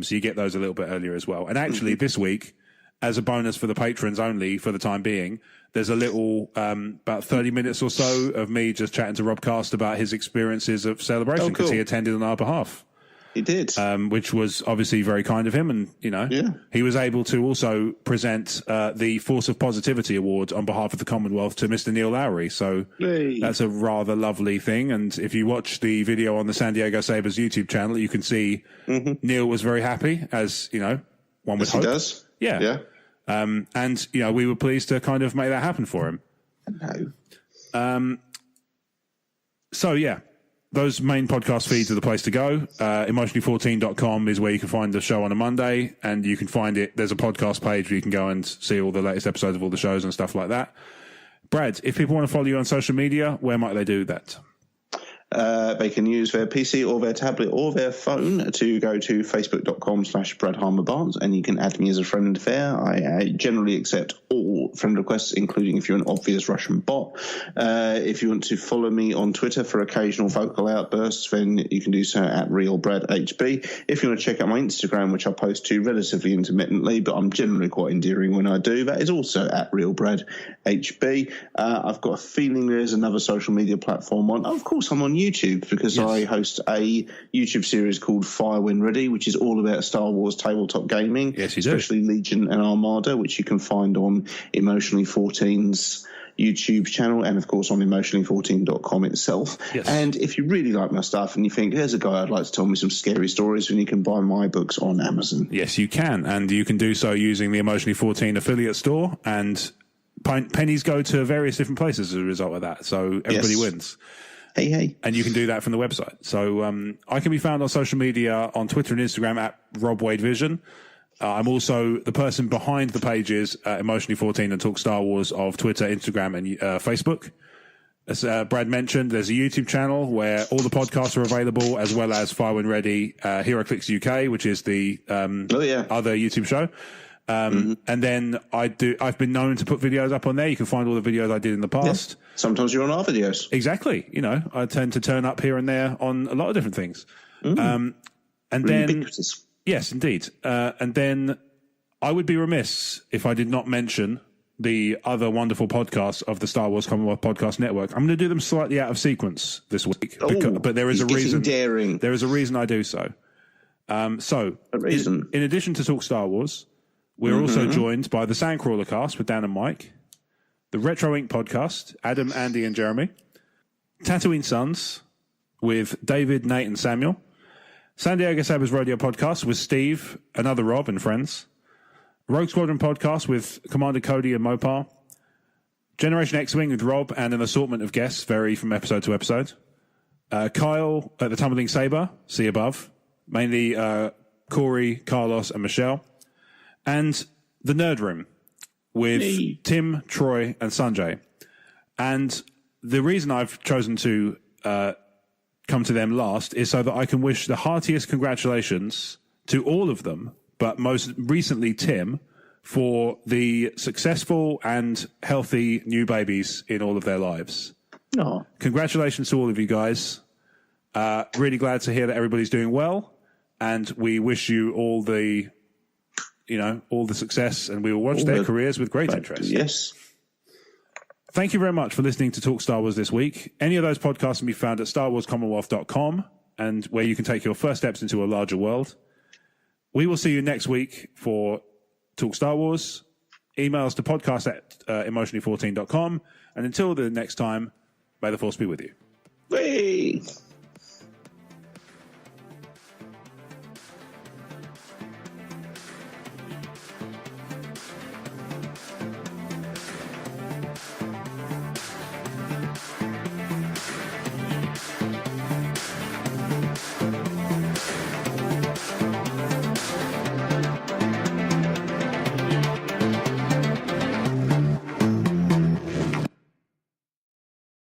So you get those a little bit earlier as well. And actually, this week, as a bonus for the patrons only for the time being, there's a little, about 30 minutes or so of me just chatting to Rob Cast about his experiences of Celebration because he attended on our behalf. He did. Which was obviously very kind of him. And, he was able to also present the Force of Positivity Award on behalf of the Commonwealth to Mr. Neil Lowry. So that's a rather lovely thing. And if you watch the video on the San Diego Sabres YouTube channel, you can see Neil was very happy, as, one would hope. He does. Yeah. And, we were pleased to kind of make that happen for him. No. So, yeah. Those main podcast feeds are the place to go. Emotionally14.com is where you can find the show on a Monday, and you can find it. There's a podcast page where you can go and see all the latest episodes of all the shows and stuff like that. Brad, if people want to follow you on social media, where might they do that? They can use their PC or their tablet or their phone to go to facebook.com/BradHarmerBarnes, and you can add me as a friend there. I generally accept all friend requests, including if you're an obvious Russian bot. If you want to follow me on Twitter for occasional vocal outbursts, then you can do so at RealBradHB. If you want to check out my Instagram, which I post to relatively intermittently, but I'm generally quite endearing when I do, that is also at RealBradHB. I've got a feeling there's another social media platform on. Of course, I'm on YouTube because I host a YouTube series called Fire When Ready, which is all about Star Wars tabletop gaming, especially Legion and Armada, which you can find on Emotionally 14's YouTube channel and, of course, on emotionally14.com itself. Yes. And if you really like my stuff and you think, there's a guy I'd like to tell me some scary stories, then you can buy my books on Amazon. Yes, you can. And you can do so using the Emotionally 14 affiliate store, and pennies go to various different places as a result of that. So everybody wins. Hey. And you can do that from the website. So I can be found on social media on Twitter and Instagram at Rob Wade Vision. I'm also the person behind the pages Emotionally 14 and Talk Star Wars of Twitter, Instagram, and Facebook. As Brad mentioned, there's a YouTube channel where all the podcasts are available, as well as Fire When Ready, HeroClix UK, which is the other YouTube show. And then I've been known to put videos up on there. You can find all the videos I did in the past. Yeah. Sometimes you're on our videos. Exactly. You know, I tend to turn up here and there on a lot of different things. And then, ubiquitous. Yes, indeed. And then I would be remiss if I did not mention the other wonderful podcasts of the Star Wars Commonwealth Podcast Network. I'm going to do them slightly out of sequence this week, but there is a reason. Daring. There is a reason I do so. A reason. In addition to Talk Star Wars, we're also joined by the Sandcrawler Cast with Dan and Mike, the Retro Inc. Podcast, Adam, Andy, and Jeremy, Tatooine Sons with David, Nate, and Samuel, San Diego Sabres Rodeo Podcast with Steve, another Rob, and friends, Rogue Squadron Podcast with Commander Cody and Mopar, Generation X-Wing with Rob and an assortment of guests vary from episode to episode, Kyle at the Tumbling Saber, see above, mainly Corey, Carlos, and Michelle, and the Nerd Room with Tim, Troy, and Sanjay. And the reason I've chosen to come to them last is so that I can wish the heartiest congratulations to all of them, but most recently Tim, for the successful and healthy new babies in all of their lives. Oh. Congratulations to all of you guys. Really glad to hear that everybody's doing well, and we wish you all the success, and we will watch their careers with great interest. Yes. Thank you very much for listening to Talk Star Wars this week. Any of those podcasts can be found at StarWarsCommonwealth.com, and where you can take your first steps into a larger world. We will see you next week for Talk Star Wars. Emails to podcast at emotionally14.com. And until the next time, may the Force be with you. Whee!